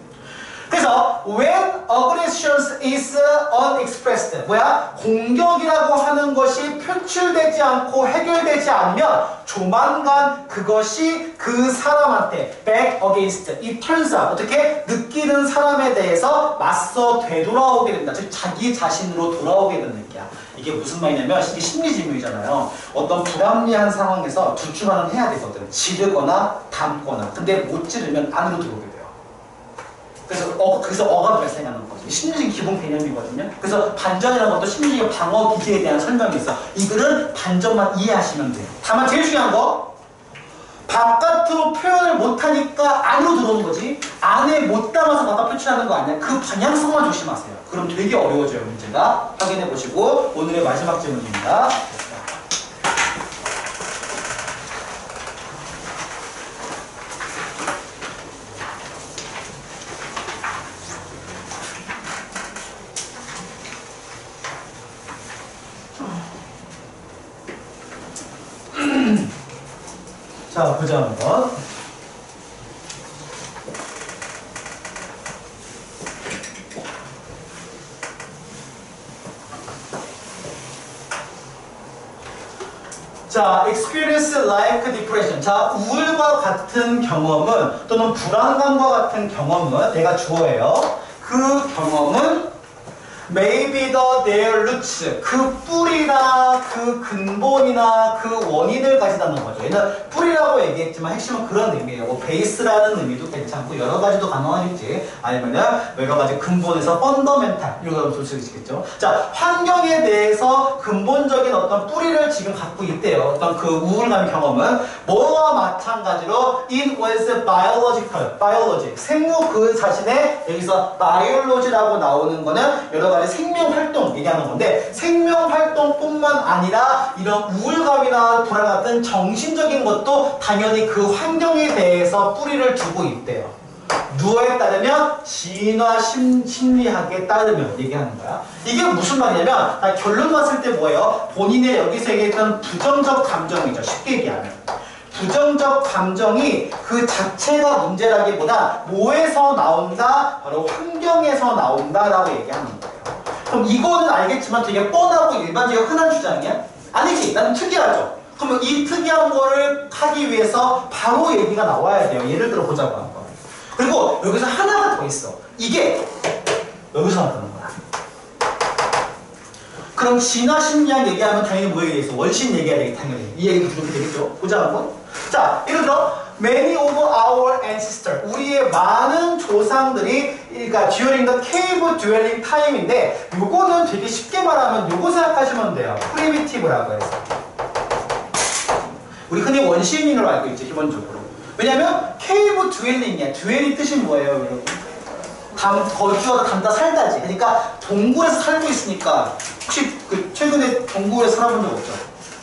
[SPEAKER 1] 그래서 when aggression is unexpressed 뭐야? 공격이라고 하는 것이 표출되지 않고 해결되지 않으면 조만간 그것이 그 사람한테 back against it turns out 어떻게? 느끼는 사람에 대해서 맞서 되돌아오게 된다. 즉 자기 자신으로 돌아오게 되는 얘기야. 이게 무슨 말이냐면 이게 심리질문이잖아요. 어떤 불합리한 상황에서 둘 중 하나는 해야 되거든. 지르거나 담거나. 근데 못 지르면 안으로 들어오게 돼요. 그래서 거기서 어가 발생하는 거지. 심리적인 기본 개념이거든요. 그래서 반전이라는 것도 심리적인 방어 기제에 대한 설명이 있어. 이 글은 반전만 이해하시면 돼요. 다만 제일 중요한 거 바깥으로 표현을 못하니까 안으로 들어오는 거지 안에 못 담아서 바깥 표출하는 거 아니야. 그 방향성만 조심하세요. 그럼 되게 어려워져요. 문제가. 확인해 보시고 오늘의 마지막 질문입니다. 자, 보자 한번. 자, experience like depression. 자, 우울과 같은 경험은 또는 불안감과 같은 경험은 내가 주어예요. 그 경험은 maybe their roots 그 뿌리나 그 근본이나 그 원인을 가지다는 거죠. 얘는 뿌리라고 얘기했지만 핵심은 그런 의미예요. 뭐 베이스라는 의미도 괜찮고 여러 가지도 가능하겠지. 아니면은 여러 가지 근본에서 펀더멘탈 이런 거 볼 수 있겠죠. 자, 환경에 대해서 근본적인 어떤 뿌리를 지금 갖고 있대요. 어떤 그 우울감 경험은 뭐와 마찬가지로 in was biology 생물 그 자신의 여기서 biology라고 나오는 거는 여러 가지 생명활동 얘기하는 건데 생명활동뿐만 아니라 이런 우울감이나 불안 같은 정신적인 것도 당연히 그 환경에 대해서 뿌리를 두고 있대요. 누어에 따르면 진화 심리학에 따르면 얘기하는 거야. 이게 무슨 말이냐면 결론 봤을 때 뭐예요? 본인의 여기서 얘기했던 부정적 감정이죠. 쉽게 얘기하면 부정적 감정이 그 자체가 문제라기보다 뭐에서 나온다? 바로 환경에서 나온다라고 얘기하는 거예요. 그럼 이거는 알겠지만 되게 뻔하고 일반적이고 흔한 주장이야? 아니지. 나는 특이하죠. 그러면 이 특이한 거를 하기 위해서 바로 얘기가 나와야 돼요. 예를 들어 보자고 한번. 그리고 여기서 하나가 더 있어. 이게 여기서 나타나는 거야. 그럼 진화 심리학 얘기하면 당연히 뭐 얘기해 있어? 원신 얘기해야 되겠다. 당연히. 이 얘기도 그렇게 되겠죠. 보자 한번. 자, 예를 들어 Many of our ancestors 우리의 많은 조상들이 그러니까 during the cave dwelling time인데 요거는 되게 쉽게 말하면 요거 생각하시면 돼요. primitive라고 해서 우리 흔히 원시인으로 알고 있죠. 기본적으로. 왜냐면 케이브 드웰링이야. 드웰링 뜻이 뭐예요, 여러분? 거주하다 담다 살다지. 그러니까 동굴에서 살고 있으니까 혹시 그 최근에 동굴에서 살아본 적 없죠?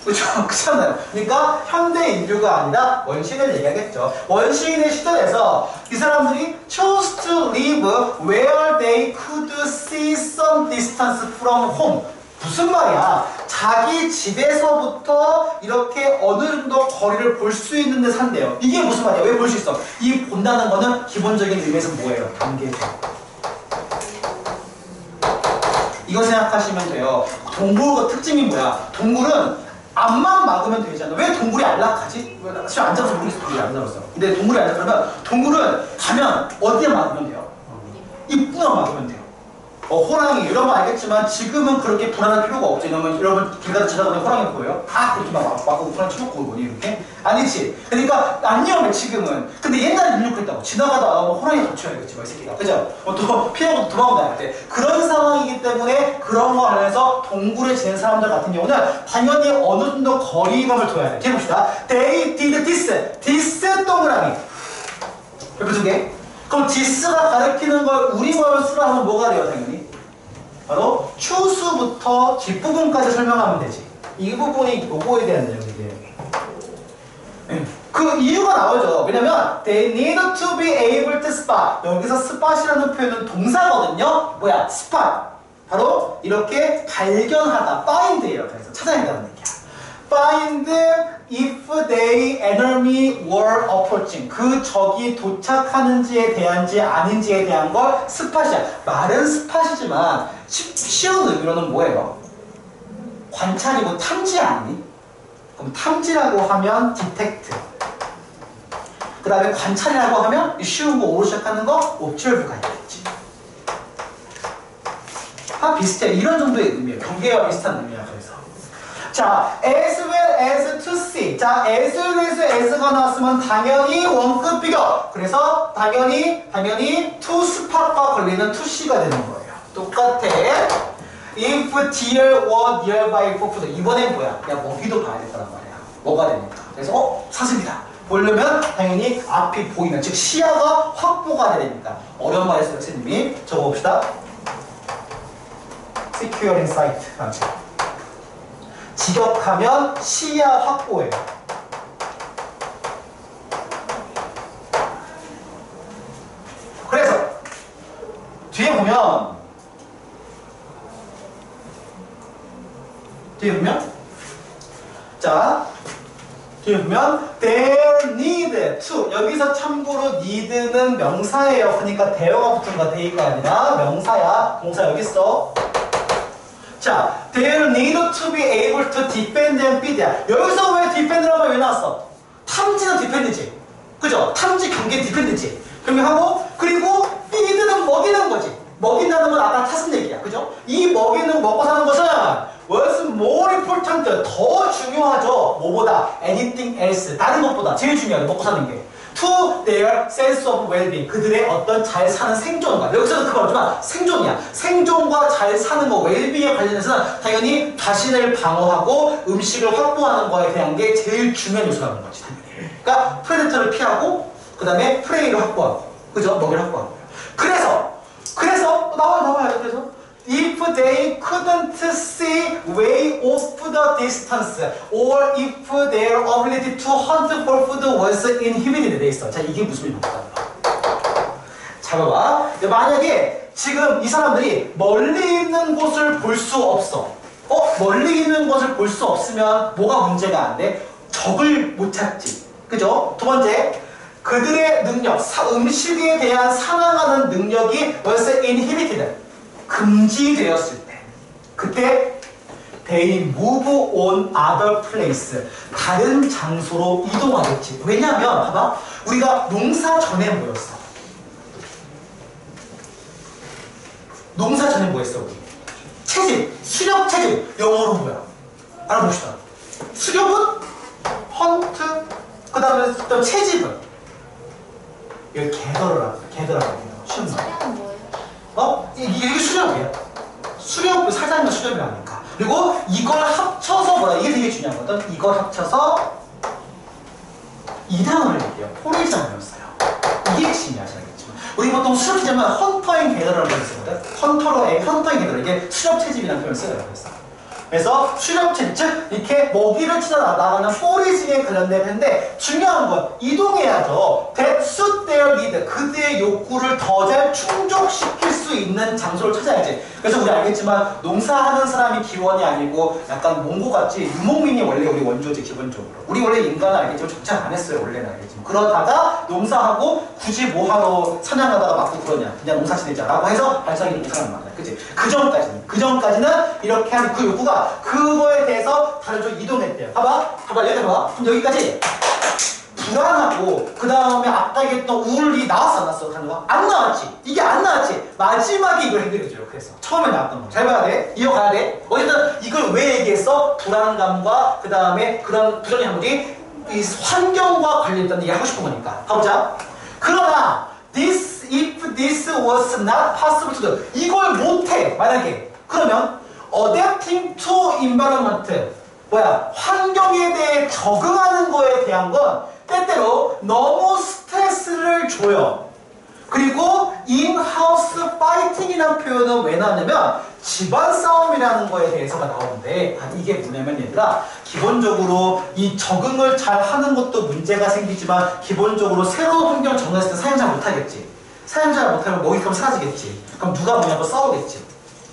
[SPEAKER 1] 그렇죠? 그렇잖아요. 그러니까 현대 인류가 아니라 원시인을 얘기하겠죠. 원시인의 시절에서 이 사람들이 chose to live where they could see some distance from home. 무슨 말이야? 자기 집에서부터 이렇게 어느 정도 거리를 볼 수 있는 데 산대요. 이게 무슨 말이야? 왜 볼 수 있어? 이 본다는 거는 기본적인 의미에서 뭐예요? 단계죠. 이거 생각하시면 돼요. 동굴 특징이 뭐야? 동굴은 앞만 막으면 되잖아. 왜 동굴이 안락하지? 지금 안 잡아서 모르겠어. 동굴이 안 잡았어. 근데 동굴이 안 잡으면 동굴은 가면 어디에 막으면 돼요? 입구만 막으면 돼요. 호랑이 이런 거 알겠지만 지금은 그렇게 불안할 필요가 없죠. 이러면 여러분 길 가다 지나가면 호랑이 보여요? 다 그렇게 막고 호랑이 쳐먹고 오니 이렇게? 아니지. 그러니까 안 위험해 지금은. 근데 옛날에 능력했다고 지나가다 호랑이 덮쳐야겠지 이 새끼가. 그죠? 또 피하고 도망가야 돼. 그런 상황이기 때문에 그런 거 안에서 동굴에 지낸 사람들 같은 경우는 당연히 어느 정도 거리감을 둬야 돼. 이렇게 봅시다. They did this. this 동그라미. 옆에 두 개. 그럼 this가 가리키는 걸 우리말로 쓰라 하면 뭐가 돼요, 당연히? 바로 choose부터 뒷부분까지 설명하면 되지. 이 부분이 요거에 대한 내용이에요. 그 이유가 나오죠. 왜냐면 they need to be able to spot. 여기서 spot이라는 표현은 동사거든요. 뭐야? spot. 바로 이렇게 발견하다. find예요. 그래서 찾아낸다는 얘기야. find if the enemy were approaching. 그 적이 도착하는지에 대한지 아닌지에 대한 걸 스팟이야. 말은 스팟이지만 쉬운 의미로는 뭐예요? 관찰이고 탐지 아니니? 그럼 탐지라고 하면 detect. 그 다음에 관찰이라고 하면 쉬운 거 오로 시작하는 거 observe가 있겠지. 비슷해. 이런 정도의 의미예요. 경계와 비슷한 의미야. 그래서 자, as well as to see. 자, as well as가 나왔으면 당연히 원급 비교. 그래서 당연히 to spot과 걸리는 to see가 되는 거예요. 똑같아. If deer were nearby for food. 이번엔 뭐야? 야, 먹이도 봐야 된다는 말이야. 뭐가 되니까. 그래서 사슴이다. 보려면 당연히 앞이 보이면, 즉 시야가 확보가 되니까. 어려운 말 했어요, 선생님이. 적어봅시다. Securing sight. 직역하면 시야 확보예요. 그래서 뒤에 보면 자, 뒤에 보면 there need to. 여기서 참고로 need는 명사예요. 그러니까 대어가 붙은 거 they가 아니라 명사야. 동사 여기 있어. 자, they need to be able to defend and feed야. 여기서 왜 defend라고 왜 나왔어? 탐지는 defend지. 그죠? 탐지 경계 defend지. 경계하고, 그리고 feed는 먹이는 거지. 먹인다는 건 아까 타슨 얘기야. 그죠? 이 먹이는 먹고 사는 것은 what's more important, 더 중요하죠. 뭐보다? anything else. 다른 것보다 제일 중요하죠. 먹고 사는 게. to their sense of well-being. 그들의 어떤 잘 사는 생존과, 여기서도 그거 없지만 생존이야. 생존과 잘 사는 거, well-being에 관련해서는 당연히 자신을 방어하고 음식을 확보하는 거에 대한 게 제일 중요한 요소라는 거지. 그러니까 프레데터를 피하고 그 다음에 프레이를 확보하고, 그죠? 먹이를 확보하고. 그래서 나와요. 그래서 if they couldn't see way off the distance, or if their ability to hunt for food was inhibited, 돼 있어. 자, 이게 무슨 말입니까? 자, 봐봐. 만약에 지금 이 사람들이 멀리 있는 곳을 볼 수 없어. 멀리 있는 곳을 볼 수 없으면 뭐가 문제가 안 돼? 적을 못 찾지. 그죠? 두 번째, 그들의 능력, 음식에 대한 사랑하는 능력이 was inhibited. 금지되었을 때, 그때 they move on other place. 다른 장소로 이동하겠지. 왜냐하면 봐봐, 우리가 농사 전에 뭐였어? 농사 전에 뭐했어 우리? 채집, 수렵 채집. 영어로 뭐야? 알아봅시다. 수렵은 헌트, 그 다음에 또 채집은 이거 개더라고. 쉬운 말.
[SPEAKER 2] 차량은 뭐예요?
[SPEAKER 1] 이게 수렵이에요. 수렵, 살살면 수렵이라니까. 그리고 이걸 합쳐서 뭐라, 이게 되게 중요하거든. 이걸 합쳐서 이단어를 얘기해요. 포레이지 수렵자면서요. 이게 핵심이야, 아시겠지만. 우리 보통 수렵자면 헌터인 게더라는 표현을 쓰거든. 헌터인 게더 이게 수렵채집이라는 표현을 써요. 그래서 수렵채집, 즉 이렇게 먹이를 치러 나가는 포리징에 관련된 건데 중요한 건 이동해야죠. That suit their need, 그들의 욕구를 더 잘 충족시킬 수 있는 장소를 찾아야지. 그래서 우리 알겠지만 농사하는 사람이 기원이 아니고 약간 몽고같이 유목민이 원래 우리 원조지 기본적으로. 우리 원래 인간은 알겠지만 적장 안 했어요. 원래는 알겠지만. 그러다가 농사하고 굳이 뭐하러 사냥하다가 맞고 그러냐. 그냥 농사 지내자라고 해서 발상이 농사를 만나요. 그치? 그 전까지는 이렇게 한 그 욕구가 그거에 대해서 다른 쪽으로 이동했대요. 봐봐. 여기 봐봐. 그럼 여기까지 불안하고 그 다음에 아까 얘기했던 우울이 나왔어 안 나왔어? 단어가? 안 나왔지. 이게 안 나왔지. 마지막에 이걸 해결해줘요. 그래서 처음에 나왔던 거. 잘 봐야 돼. 이어가야 돼. 어쨌든 이걸 왜 얘기했어? 불안감과 그 다음에 그런 부정의 한국이 이 환경과 관련된 얘기 하고 싶은 거니까. 가보자. 그러나 if this was not possible to do, 이걸 못해 만약에 그러면 adapting to environment, 환경에 대해 적응하는 거에 대한 건 때때로 너무 스트레스를 줘요. 그리고 in-house fighting이라는 표현은 왜 나왔냐면 집안 싸움이라는 거에 대해서가 나오는데 이게 뭐냐면 얘들아, 기본적으로 이 적응을 잘 하는 것도 문제가 생기지만 기본적으로 새로운 환경을 적응했을 때 사용자 못하겠지. 사용자 못하면 먹잇감이 사라지겠지. 그럼 누가 뭐냐고 싸우겠지.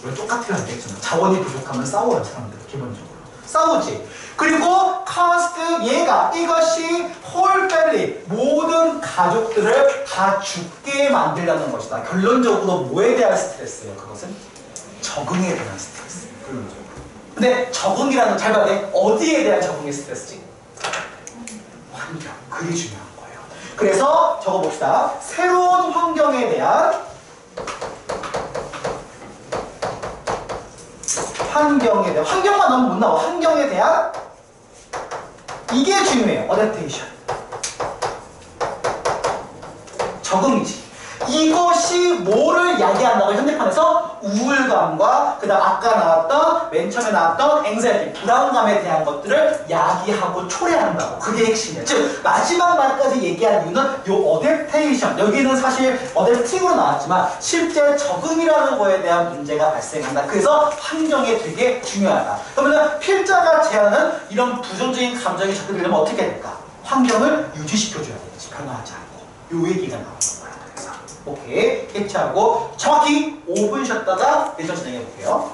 [SPEAKER 1] 우리 똑같아야 되겠지만 자원이 부족하면 싸워요. 사람들 기본적으로 싸우지. 그리고 카스트 얘가 이것이 홀 패밀리 모든 가족들을 다 죽게 만들려는 것이다. 결론적으로 뭐에 대한 스트레스예요? 그것은 적응에 대한 스트레스. 결론적으로. 근데 적응이라는 잘 봐야 돼. 어디에 대한 적응의 스트레스지? 환경. 그게 중요한 거예요. 그래서 적어봅시다. 새로운 환경에 대한 환경만 너무 못 나와. 환경에 대한 이게 중요해요. 어댑테이션. 적응이지. 이것이 뭐를 야기한다고 현대판에서 우울감과 그다음 아까 나왔던 맨 처음에 나왔던 앵자이티 불안감에 대한 것들을 야기하고 초래한다고. 그게 핵심이에요. 즉 마지막 말까지 얘기한 이유는 요 어댑테이션, 여기는 사실 어댑팅으로 나왔지만 실제 적응이라는 거에 대한 문제가 발생한다. 그래서 환경이 되게 중요하다. 그러면 필자가 제안하는 이런 부정적인 감정이 적용되려면 어떻게 해야 될까? 환경을 유지시켜줘야 되겠지. 변화하지 않고. 요 얘기가 나오는 거야. 오케이, 캐치하고 정확히 5분 쉬었다가 일정 진행해 볼게요.